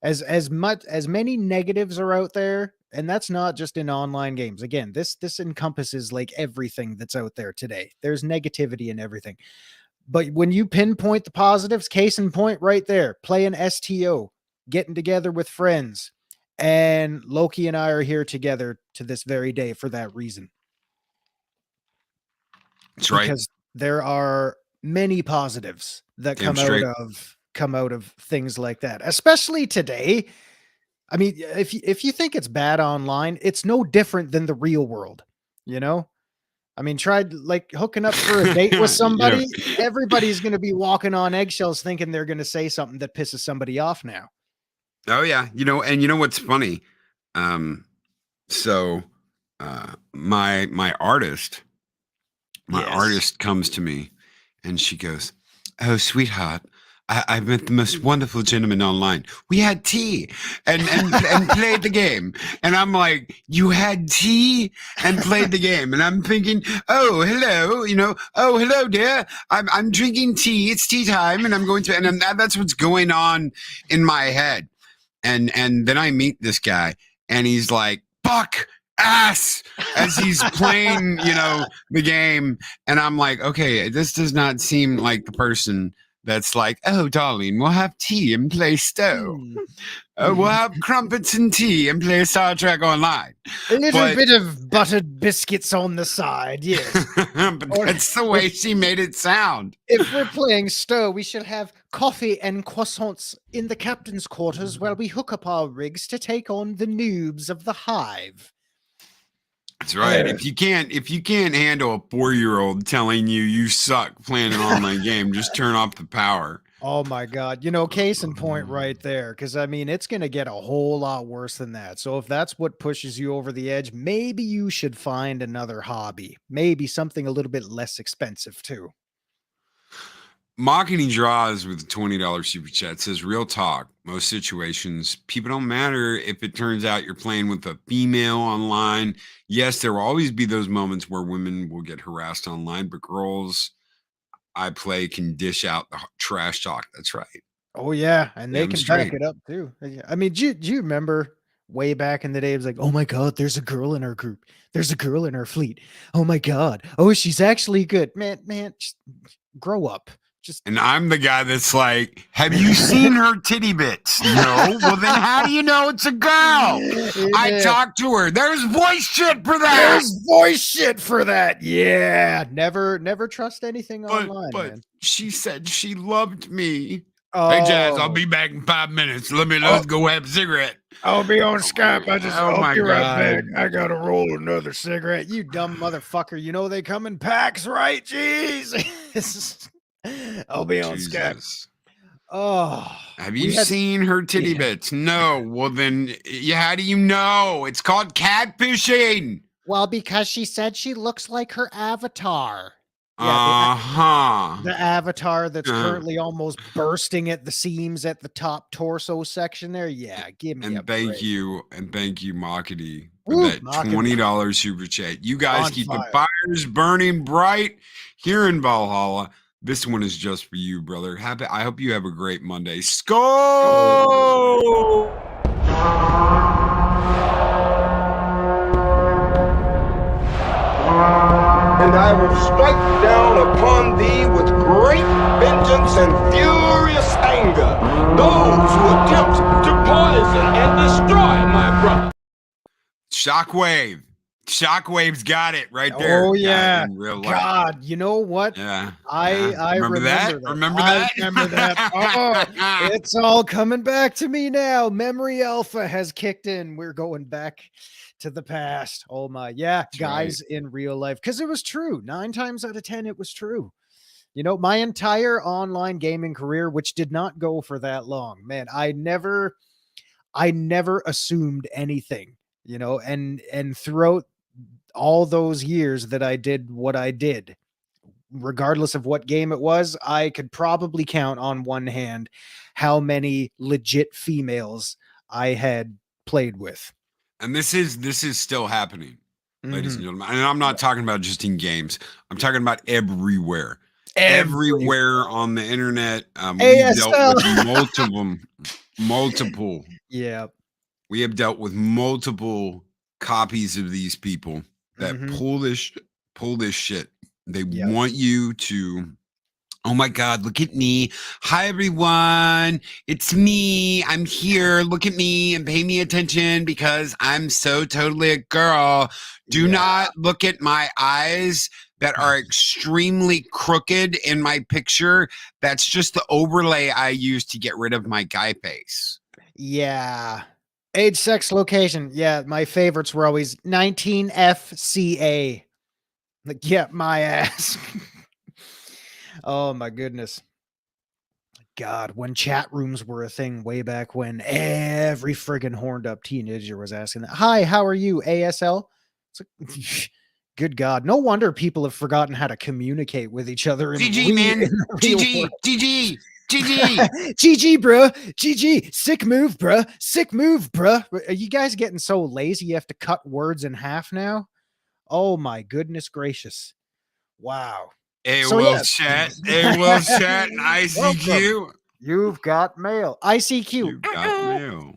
as many negatives are out there, and that's not just in online games. Again, this encompasses like everything that's out there today. There's negativity in everything. But when you pinpoint the positives, case in point right there, playing STO, getting together with friends, and Loki and I are here together to this very day for that reason.
That's right.
Because there are many positives that come out of things like that, especially today. I mean, if you think it's bad online, it's no different than the real world, you know? I mean, try like hooking up for a date with somebody. Everybody's going to be walking on eggshells thinking they're going to say something that pisses somebody off now.
Oh yeah. You know what's funny? My artist comes to me and she goes, "Oh, sweetheart, I met the most wonderful gentleman online. We had tea and played the game." And I'm like, "You had tea and played the game?" And I'm thinking, "Oh, hello, oh, hello, dear. I'm drinking tea. It's tea time, and I'm going to." And that's what's going on in my head. And then I meet this guy, and he's like, "Fuck." Ass as he's playing, the game. And I'm like, okay, this does not seem like the person that's like, "Oh, darling, we'll have tea and play Stowe. We'll have crumpets and tea and play Star Trek Online.
A little bit of buttered biscuits on the side, yes."
But that's the way she made it sound.
If we're playing Stowe, we should have coffee and croissants in the captain's quarters while we hook up our rigs to take on the noobs of the hive.
That's right. If you can't handle a 4-year-old telling you suck playing an online game, just turn off the power.
Oh my God. Case in point right there. Because I mean, it's going to get a whole lot worse than that. So if that's what pushes you over the edge, maybe you should find another hobby. Maybe something a little bit less expensive too.
Mocking Draws with a $20 super chat says, "Real talk. most situations, people don't matter if it turns out you're playing with a female online. Yes, there will always be those moments where women will get harassed online, but girls I play can dish out the trash talk. That's right.
Oh yeah, and they
Damn
can
straight.
back it up too. I mean, do you remember way back in the day? It was like, oh my god, there's a girl in our group. There's a girl in our fleet. Oh my god. Oh, she's actually good. Man, just grow up. Just
And I'm the guy that's like, have you seen her titty bits? No. Well, then how do you know it's a girl? I
Yeah.
talked to her. There's voice shit for that.
There's voice shit for that. Yeah. Never trust anything online,
But
man.
she said she loved me.
Oh,
Hey, Jazz, I'll be back in 5 minutes. Let's go have a cigarette.
I'll be on Skype.
I'll be right back.
I gotta roll another cigarette. You dumb motherfucker. You know they come in packs, right? Jeez. I'll be on Skype.
Jesus.
Oh.
Have you seen her titty bits? No. Well, then, how do you know? It's called catfishing.
Well, because she said she looks like her avatar.
The
The avatar that's currently almost bursting at the seams at the top torso section there. Yeah, give me a
thank
break.
you, Makati, for
Woo,
that
Makati.
$20 super chat. You guys
On
keep
fire.
the fires burning bright here in Valhalla. This one is just for you, brother. I hope you have a great Monday. Skull!
And I will strike down upon thee with great vengeance and furious anger those who attempt to poison and destroy my brother.
Shockwave. Shockwave's got it right there.
Oh yeah.
In real life.
God, you know what?
Yeah.
I remember that.
Remember that?
I remember that. Oh, it's all coming back to me now. Memory alpha has kicked in. We're going back to the past. Oh my, yeah,
That's
guys in real life. Because it was true. 9 times out of 10, it was true. You know, my entire online gaming career, which did not go for that long, man, I never assumed anything, you know, and throughout all those years that I did what I did, regardless of what game it was, I could probably count on one hand how many legit females I had played with.
And this is still happening, ladies and
Mhm.
gentlemen. And I'm not talking about just in games. I'm talking about everywhere. Everywhere on the internet. We dealt with multiple.
Yeah.
We have dealt with multiple copies of these people that pull this shit. They want you to, oh my God, look at me. Hi, everyone. It's me. I'm here. Look at me and pay me attention because I'm so totally a girl. Do not look at my eyes that are extremely crooked in my picture. That's just the overlay I use to get rid of my guy face.
Yeah. Age, sex, location. Yeah, my favorites were always 19FCA. Like, get my ass. Oh my goodness. God, when chat rooms were a thing way back when, every friggin' horned up teenager was asking that. Hi, how are you, ASL? It's like, good God. No wonder people have forgotten how to communicate with each other.
GG, man. GG.
GG, bro. GG. Sick move, bro. Sick move, bro. Are you guys getting so lazy you have to cut words in half now? Oh my goodness gracious. Wow.
Chat. And ICQ.
You've got mail. ICQ.
You've got mail.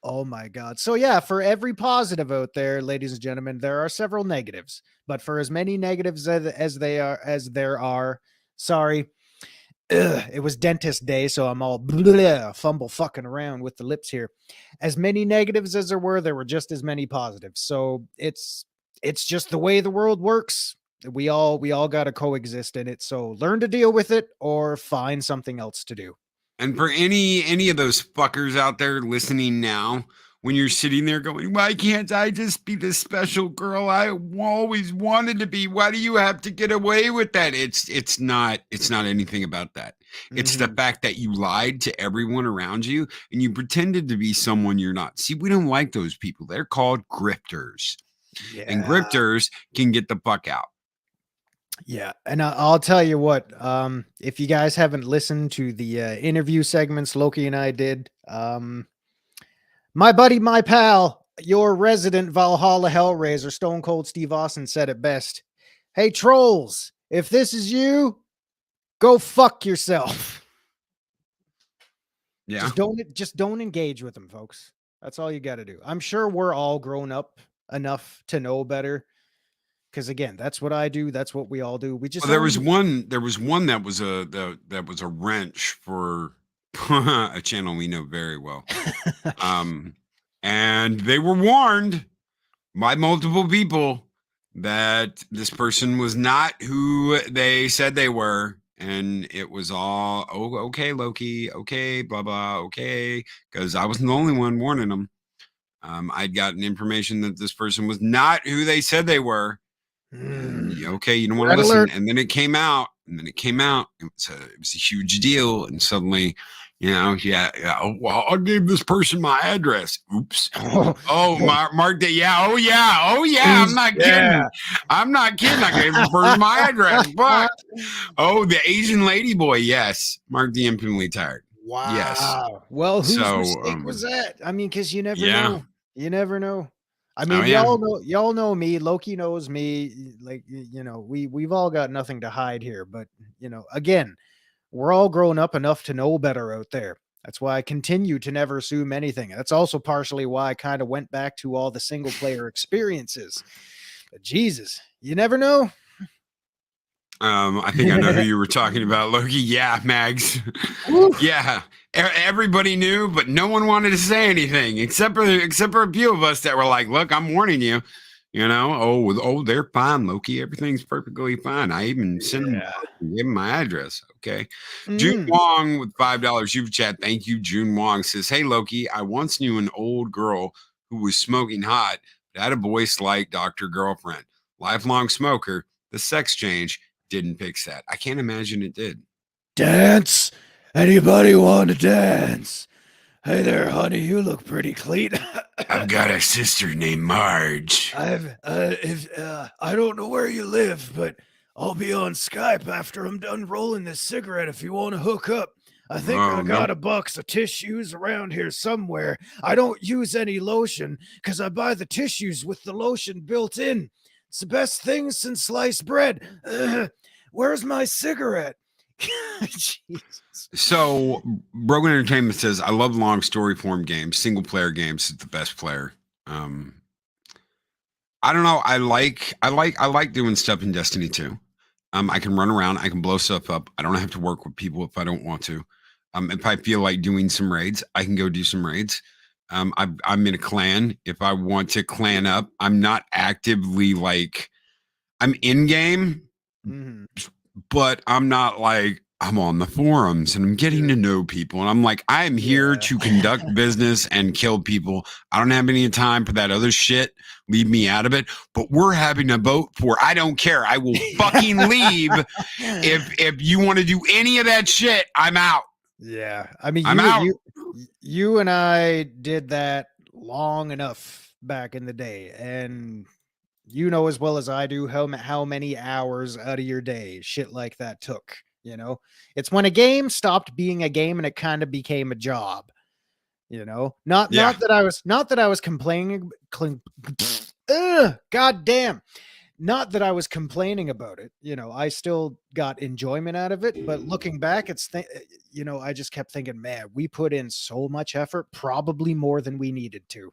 Oh my God. So yeah, for every positive out there, ladies and gentlemen, there are several negatives. But for as many negatives as there are, sorry, it was dentist day, so I'm all fumble fucking around with the lips here. As many negatives as there were just as many positives. So it's just the way the world works. We all got to coexist in it. So learn to deal with it or find something else to do.
And for any of those fuckers out there listening now, when you're sitting there going, why can't I just be the special girl I always wanted to be? Why do you have to get away with that? It's not anything about that. It's the fact that you lied to everyone around you and you pretended to be someone you're not. See, we don't like those people. They're called grifters. And grifters can get the fuck out.
Yeah, and I'll tell you what. If you guys haven't listened to the interview segments Loki and I did, my buddy, my pal, your resident Valhalla Hellraiser, Stone Cold Steve Austin said it best. Hey trolls, if this is you, go fuck yourself.
Yeah.
Just don't engage with them, folks. That's all you got to do. I'm sure we're all grown up enough to know better. Because again, that's what I do. That's what we all do. We just
Well, there was one that was that was a wrench for a channel we know very well. And they were warned by multiple people that this person was not who they said they were. And it was all, oh, okay, Loki, okay, blah, blah, okay. Because I wasn't the only one warning them. I'd gotten information that this person was not who they said they were. Okay, you don't want to listen.
Alert.
And then it came out. It was a huge deal. And suddenly, oh, well, I gave this person my address. Oops. Mark that. Yeah. Oh yeah. I'm not kidding. I'm not kidding. I gave this person my address. But the Asian lady boy. Yes. Mark the infinitely tired.
Wow.
Yes.
Well, whose mistake was that? I mean, because you never know. You never know. I mean, y'all know me. Loki knows me. Like, we've all got nothing to hide here. But, again, we're all grown up enough to know better out there. That's why I continue to never assume anything. That's also partially why I kind of went back to all the single player experiences. But Jesus, you never know.
I think I know who you were talking about, Loki. Yeah, Mags. Yeah. Everybody knew, but no one wanted to say anything except for a few of us that were like, look, I'm warning you, they're fine, Loki. Everything's perfectly fine. I even sent them, gave them my address. Okay. June Wong with $5 super chat. Thank you. June Wong says, hey, Loki, I once knew an old girl who was smoking hot, but had a voice like Dr. Girlfriend. Lifelong smoker. The sex change didn't fix that. I can't imagine it did.
Dance. Anybody want to dance? Hey there, honey. You look pretty clean.
I've got a sister named Marge.
I don't know where you live, but I'll be on Skype after I'm done rolling this cigarette if you want to hook up. I think I got a box of tissues around here somewhere. I don't use any lotion because I buy the tissues with the lotion built in. It's the best thing since sliced bread. Where's my cigarette? Jesus.
So Brogan Entertainment says, I love long story form games. Single player games is the best player. I don't know. I like doing stuff in Destiny 2. I can run around. I can blow stuff up. I don't have to work with people if I don't want to. If I feel like doing some raids, I can go do some raids. I'm in a clan. If I want to clan up, I'm not actively I'm in game, but I'm not I'm on the forums and I'm getting to know people. And I'm like, I am here to conduct business and kill people. I don't have any time for that other shit. Leave me out of it. But we're having a vote for, I don't care. I will fucking leave. If you want to do any of that shit, I'm out.
Yeah. I mean,
I'm out.
You and I did that long enough back in the day. And you know as well as I do how many hours out of your day shit like that took. It's when a game stopped being a game and it kind of became a job. Not that I was complaining. God damn. Not that I was complaining about it. I still got enjoyment out of it. But looking back, I just kept thinking, man, we put in so much effort, probably more than we needed to.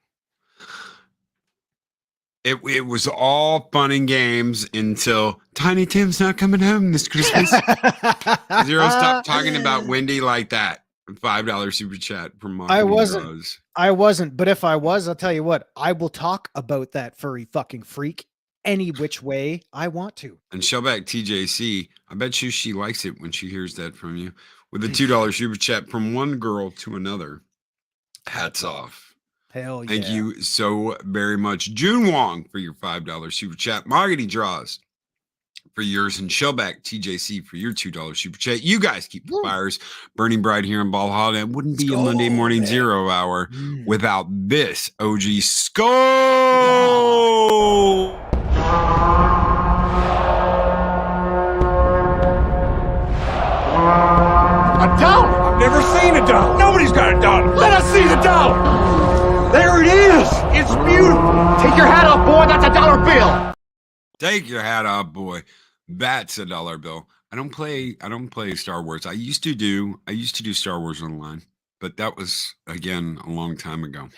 It was all fun and games until Tiny Tim's not coming home this Christmas. Zero, stop talking about Wendy like that. $5 super chat from
I wasn't. But if I was, I'll tell you what, I will talk about that furry fucking freak any which way I want to.
And Shellback TJC, I bet you she likes it when she hears that from you. With a $2 super chat from one girl to another. Hats off.
Hell yeah.
Thank you so very much. June Wong for your $5 super chat. Margity Draws for yours, and Shellback TJC for your $2 super chat. You guys keep the fires burning bright here in Valhalla. It wouldn't be a Monday morning 0 hour without this OG skull.
Take your hat off, boy. That's a dollar bill.
Take your hat off, boy. That's a dollar bill. I don't play Star Wars. I used to do Star Wars Online, but that was again a long time ago.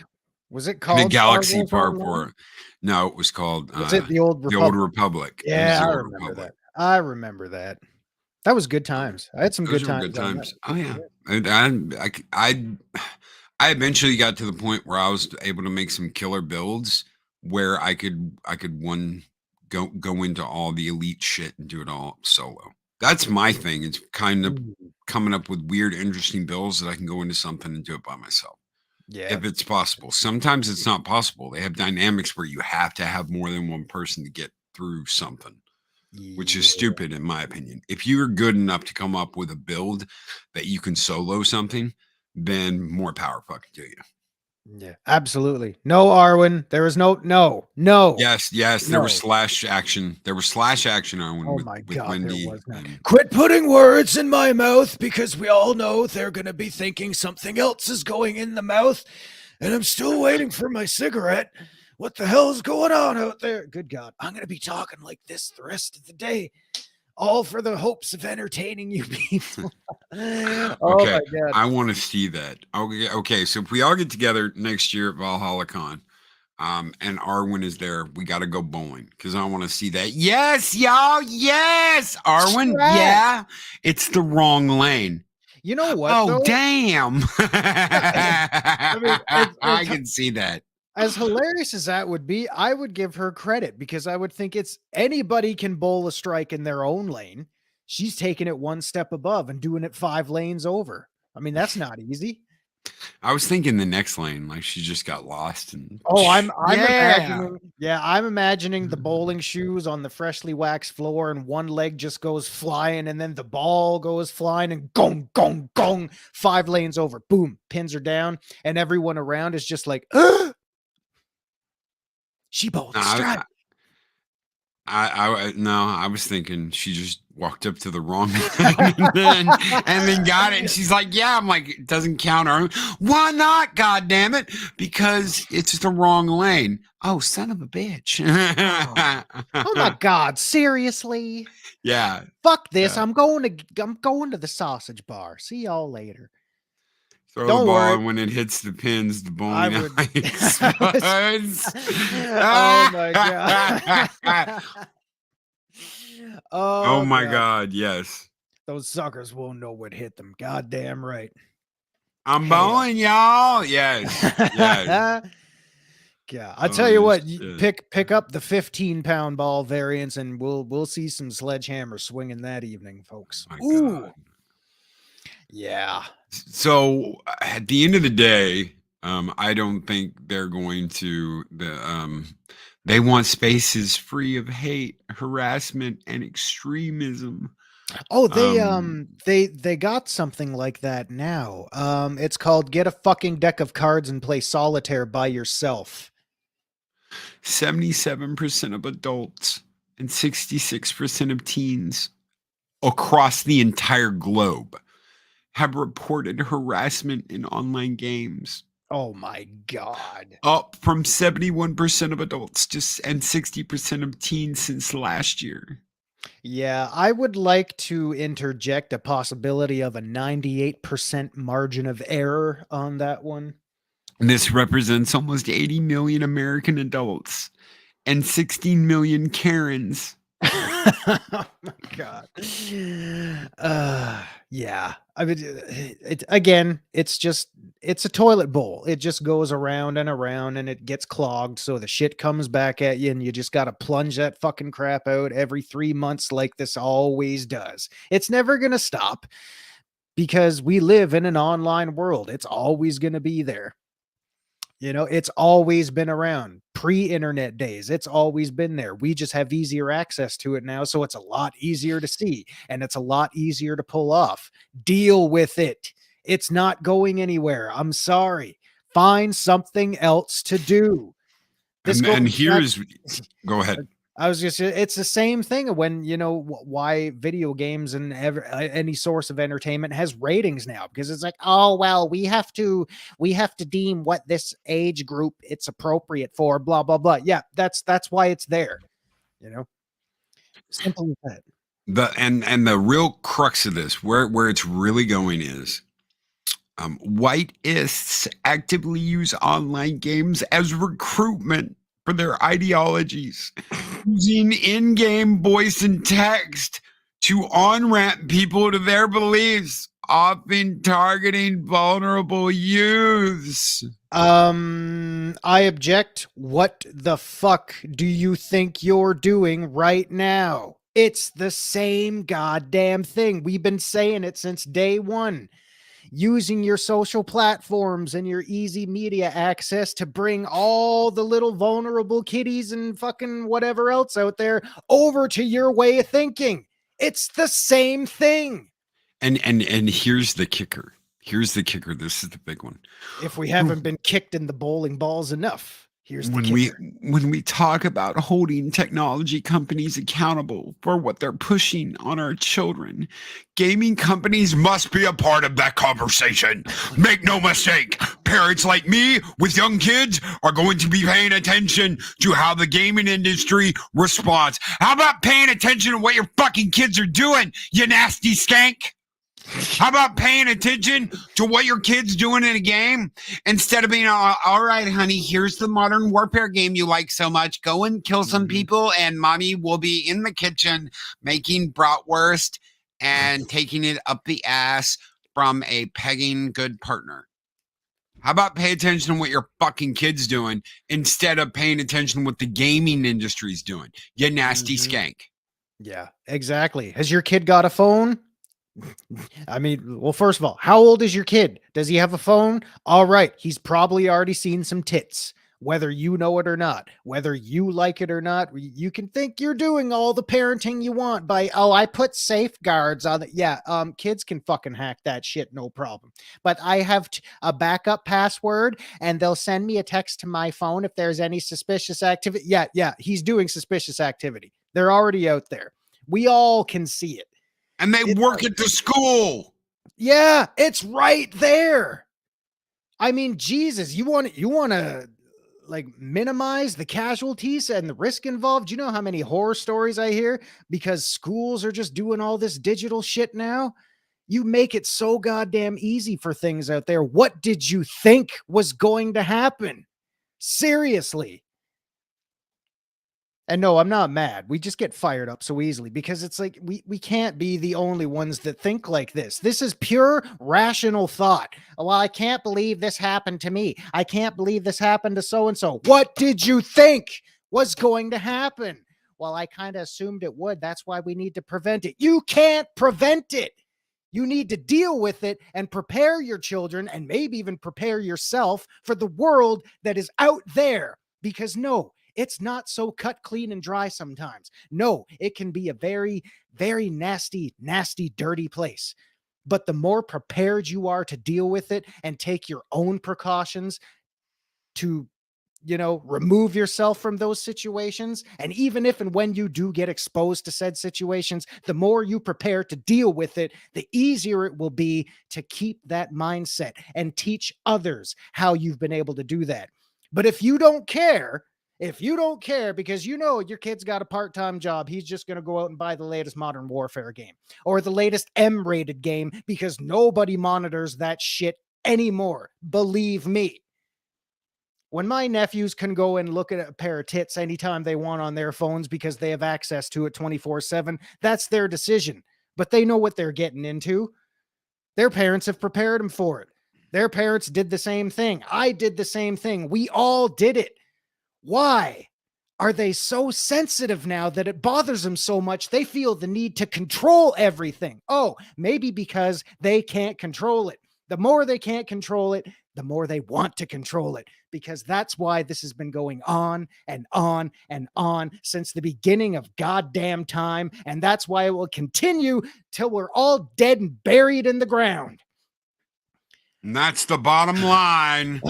Was it called
The Galaxy
Star Wars
Part
Online?
4. No, it was called
Was it the Old
The
Republic?
Old Republic. It was
Yeah,
The
I
Old
remember
Republic.
that. I remember that. That was good times. I had some
Those
good
were
times.
good
on
times.
that.
Oh yeah. And I eventually got to the point where I was able to make some killer builds where I could go into all the elite shit and do it all solo. That's my thing. It's kind of coming up with weird, interesting builds that I can go into something and do it by myself.
Yeah.
If it's possible. Sometimes it's not possible. They have dynamics where you have to have more than one person to get through something, which is stupid in my opinion. If you're good enough to come up with a build that you can solo something, then more power fucking to you.
Yeah, absolutely. No, Arwen. There was no.
Yes. There
No.
was slash action. There was slash action on
Oh
with,
my
with
God,
Wendy.
there was not.
and-
Quit putting words in my mouth because we all know they're going to be thinking something else is going in the mouth. And I'm still waiting for my cigarette. What the hell is going on out there? Good God. I'm going to be talking like this the rest of the day. All for the hopes of entertaining you people. Oh
Okay,
my God.
I want to see that. Okay. So if we all get together next year at Valhalla Con, and Arwen is there, we got to go bowling because I want to see that. Yes, y'all. Yes, Arwen.
Right.
Yeah, it's the wrong lane.
You know what?
Oh,
though?
damn.
mean,
I can see that.
As hilarious as that would be, I would give her credit because I would think it's anybody can bowl a strike in their own lane. She's taking it one step above and doing it 5 lanes over. I mean, that's not easy.
I was thinking the next lane, like she just got lost. And
I'm
yeah.
imagining the bowling shoes on the freshly waxed floor and one leg just goes flying and then the ball goes flying and gong, gong, gong, 5 lanes over. Boom, pins are down and everyone around is just like, she bowled a strike.
I was thinking she just walked up to the wrong lane and then got it. And she's like, yeah, I'm like, it doesn't count. Why not? God damn it. Because it's the wrong lane. Oh, son of a bitch.
Oh my God. Seriously?
Yeah.
Fuck this.
Yeah.
I'm going to the sausage bar. See y'all later.
Throw
Don't
the ball,
worry.
and when it hits the pins, the bowling
I would-
alley explodes.
Oh my God.
Oh my God, yes.
Those suckers won't know what hit them. Goddamn right.
I'm
Hell.
bowling, y'all. Yes. Yes.
Yeah, I'll tell you what, you
shit.
pick up the 15-pound ball variants and we'll see some sledgehammer swinging that evening, folks.
My
Ooh.
God.
Yeah.
So at the end of the day, I don't think they're going to they want spaces free of hate, harassment, and extremism.
Oh, they got something like that now. It's called Get a Fucking Deck of Cards and Play Solitaire by Yourself.
77% of adults and 66% of teens across the entire globe have reported harassment in online games.
Oh my God.
Up from 71% of adults and 60% of teens since last year.
Yeah, I would like to interject a possibility of a 98% margin of error on that one.
This represents almost 80 million American adults and 16 million Karens.
Oh my God. Yeah. I mean, it's a toilet bowl. It just goes around and around and it gets clogged. So the shit comes back at you and you just got to plunge that fucking crap out every 3 months like this always does. It's never going to stop because we live in an online world. It's always going to be there. You know, it's always been around. Pre-internet days, it's always been there. We just have easier access to it now, so it's a lot easier to see, and it's a lot easier to pull off. Deal with it. It's not going anywhere. I'm sorry. Find something else to do.
And here's, go ahead.
I was just, it's the same thing when, why video games and any source of entertainment has ratings now, because it's like, oh, well, we have to deem what this age group it's appropriate for, blah, blah, blah. Yeah. That's why it's there, simple as that.
The real crux of this, where it's really going is, whiteists actively use online games as recruitment for their ideologies, using in-game voice and text to on-ramp people to their beliefs, often targeting vulnerable youths.
I object. What the fuck do you think you're doing right now? It's the same goddamn thing. We've been saying it since day one. Using your social platforms and your easy media access to bring all the little vulnerable kiddies and fucking whatever else out there over to your way of thinking. It's the same thing.
And here's the kicker. Here's the kicker. This is the big one.
If we haven't been kicked in the bowling balls enough. Here's the kicker.
When we talk about holding technology companies accountable for what they're pushing on our children, gaming companies must be a part of that conversation. Make no mistake, parents like me with young kids are going to be paying attention to how the gaming industry responds. How about paying attention to what your fucking kids are doing, you nasty skank? How about paying attention to what your kid's doing in a game instead of being all right, honey, here's the modern warfare game you like so much. Go and kill some people and mommy will be in the kitchen making bratwurst and taking it up the ass from a pegging good partner. How about pay attention to what your fucking kid's doing instead of paying attention to what the gaming industry's doing, you nasty skank.
Yeah, exactly. Has your kid got a phone? I mean, well, first of all, how old is your kid? Does he have a phone? All right. He's probably already seen some tits, whether you know it or not, whether you like it or not. You can think you're doing all the parenting you want by, I put safeguards on it. Yeah. Kids can fucking hack that shit. No problem. But I have a backup password and they'll send me a text to my phone if there's any suspicious activity. Yeah. He's doing suspicious activity. They're already out there. We all can see it.
And they work at the school.
Yeah, it's right there. I mean, Jesus, you want to like minimize the casualties and the risk involved? Do you know how many horror stories I hear because schools are just doing all this digital shit now? You make it so goddamn easy for things out there. What did you think was going to happen? Seriously. And no, I'm not mad. We just get fired up so easily because it's like we can't be the only ones that think like this. This is pure rational thought. Well, I can't believe this happened to me. I can't believe this happened to so-and-so. What did you think was going to happen? Well, I kind of assumed it would. That's why we need to prevent it. You can't prevent it. You need to deal with it and prepare your children and maybe even prepare yourself for the world that is out there. Because no, it's not so cut clean and dry sometimes. No, it can be a very, very nasty, nasty, dirty place. But the more prepared you are to deal with it and take your own precautions to, remove yourself from those situations. And even if and when you do get exposed to said situations, the more you prepare to deal with it, the easier it will be to keep that mindset and teach others how you've been able to do that. But if you don't care because your kid's got a part-time job, he's just going to go out and buy the latest Modern Warfare game or the latest M-rated game because nobody monitors that shit anymore. Believe me. When my nephews can go and look at a pair of tits anytime they want on their phones because they have access to it 24/7, that's their decision. But they know what they're getting into. Their parents have prepared them for it. Their parents did the same thing. I did the same thing. We all did it. Why are they so sensitive now that it bothers them so much? They feel the need to control everything. Oh, maybe because they can't control it. The more they can't control it, the more they want to control it, because that's why this has been going on and on and on since the beginning of goddamn time. And that's why it will continue till we're all dead and buried in the ground.
And that's the bottom line.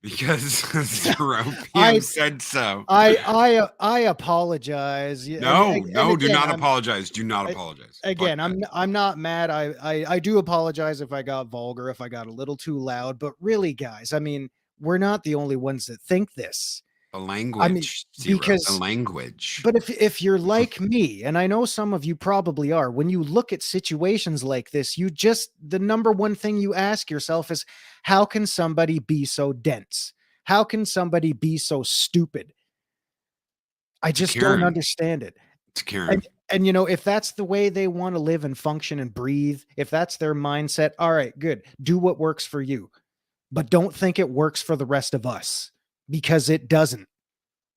because Zero
I-
PM said so.
I apologize.
No, do
again,
not apologize. Do not apologize.
Again,
Fuck that.
I'm not mad. I do apologize if I got vulgar, if I got a little too loud, but really, guys, I mean, we're not the only ones that think this.
The language, Zero. The language.
But if you're like me, and I know some of you probably are, when you look at situations like this, the number one thing you ask yourself is, how can somebody be so dense? How can somebody be so stupid? I just don't understand it.
It's Karen.
And if that's the way they want to live and function and breathe, if that's their mindset, all right, good. Do what works for you. But don't think it works for the rest of us, because it doesn't.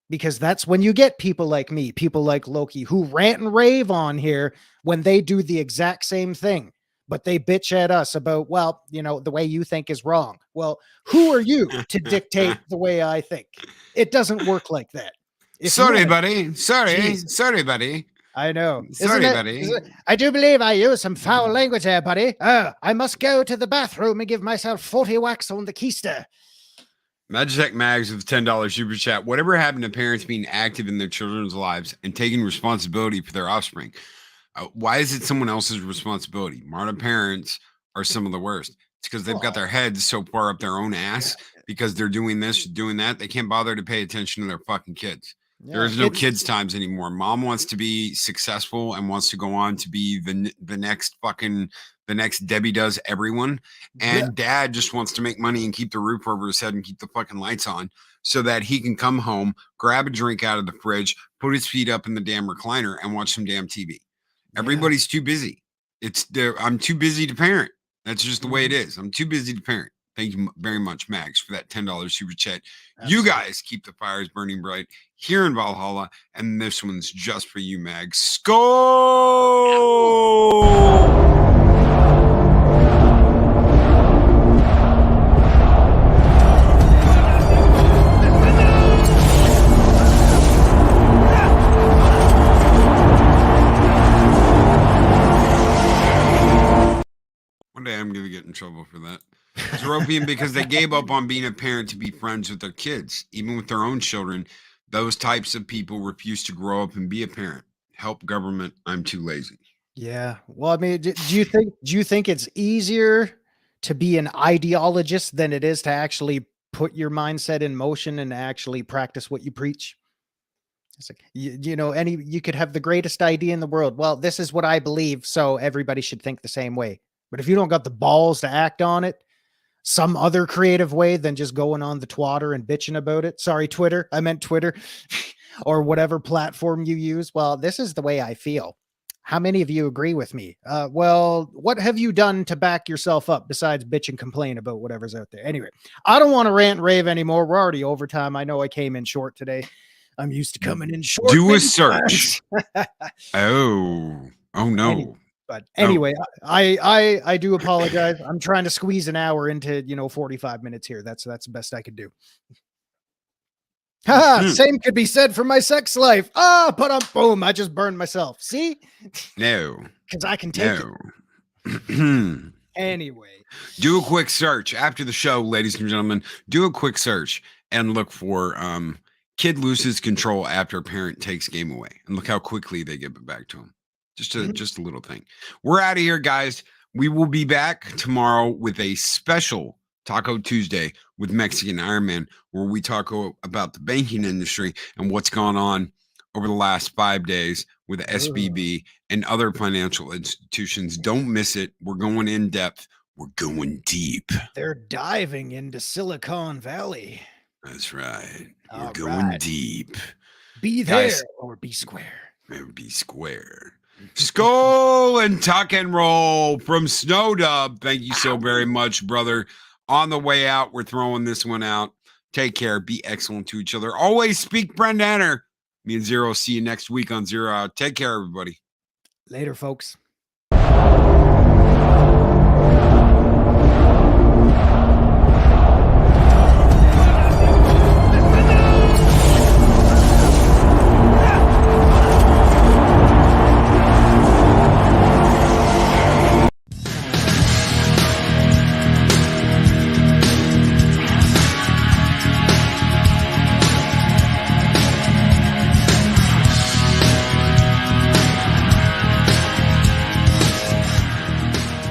Because that's when you get people like me, people like Loki, who rant and rave on here when they do the exact same thing. But they bitch at us about, well, the way you think is wrong. Well, who are you to dictate the way I think? It doesn't work like that.
Sorry, buddy. Sorry, buddy.
I know.
Sorry, buddy.
I do believe I used some foul language there, buddy. I must go to the bathroom and give myself 40 whacks on the keister.
Magitech Mags with $10 super chat. Whatever happened to parents being active in their children's lives and taking responsibility for their offspring? Why is it someone else's responsibility? Modern parents are some of the worst. It's because they've got their heads so far up their own ass because they're doing this, doing that. They can't bother to pay attention to their fucking kids. There is no kids times anymore. Mom wants to be successful and wants to go on to be the next Debbie Does everyone. And dad just wants to make money and keep the roof over his head and keep the fucking lights on so that he can come home, grab a drink out of the fridge, put his feet up in the damn recliner and watch some damn TV. Everybody's too busy. I'm too busy to parent. That's just the way it is. I'm too busy to parent. Thank you very much, Max, for that $10 super chat. Absolutely. You guys keep the fires burning bright here in Valhalla, and this one's just for you, Max. Skull! One day I'm going to get in trouble for that. Zeropian, because they gave up on being a parent to be friends with their kids. Even with their own children, those types of people refuse to grow up and be a parent. Help government. I'm too lazy.
Yeah. Well, I mean, do you think it's easier to be an ideologist than it is to actually put your mindset in motion and actually practice what you preach? It's like, you could have the greatest idea in the world. Well, this is what I believe, so everybody should think the same way. But if you don't got the balls to act on it some other creative way than just going on the twatter and bitching about it. Sorry, Twitter. I meant Twitter or whatever platform you use. Well, this is the way I feel. How many of you agree with me? Well, what have you done to back yourself up besides bitch and complain about whatever's out there? Anyway, I don't want to rant and rave anymore. We're already overtime. I know I came in short today. I'm used to coming in short.
Do a search. Oh no.
But anyway, I do apologize. I'm trying to squeeze an hour into 45 minutes here. That's the best I could do. Same could be said for my sex life. Boom! I just burned myself. See?
No,
because I can take it. Anyway,
do a quick search after the show, ladies and gentlemen. Do a quick search and look for kid loses control after a parent takes game away, and look how quickly they give it back to him. Just a little thing. We're out of here, guys. We will be back tomorrow with a special Taco Tuesday with Mexican Iron Man, where we talk about the banking industry and what's gone on over the last 5 days with SBB and other financial institutions. Don't miss it. We're going in depth. We're going deep.
They're diving into Silicon Valley.
That's right. We're going deep.
Be there, guys, or be square.
Be square. Skull and tuck and roll from Snowdub. Thank you so very much, brother. On the way out, we're throwing this one out. Take care. Be excellent to each other. Always speak Brendanner. Me and Zero. See you next week on Zero Hour. Take care, everybody.
Later, folks.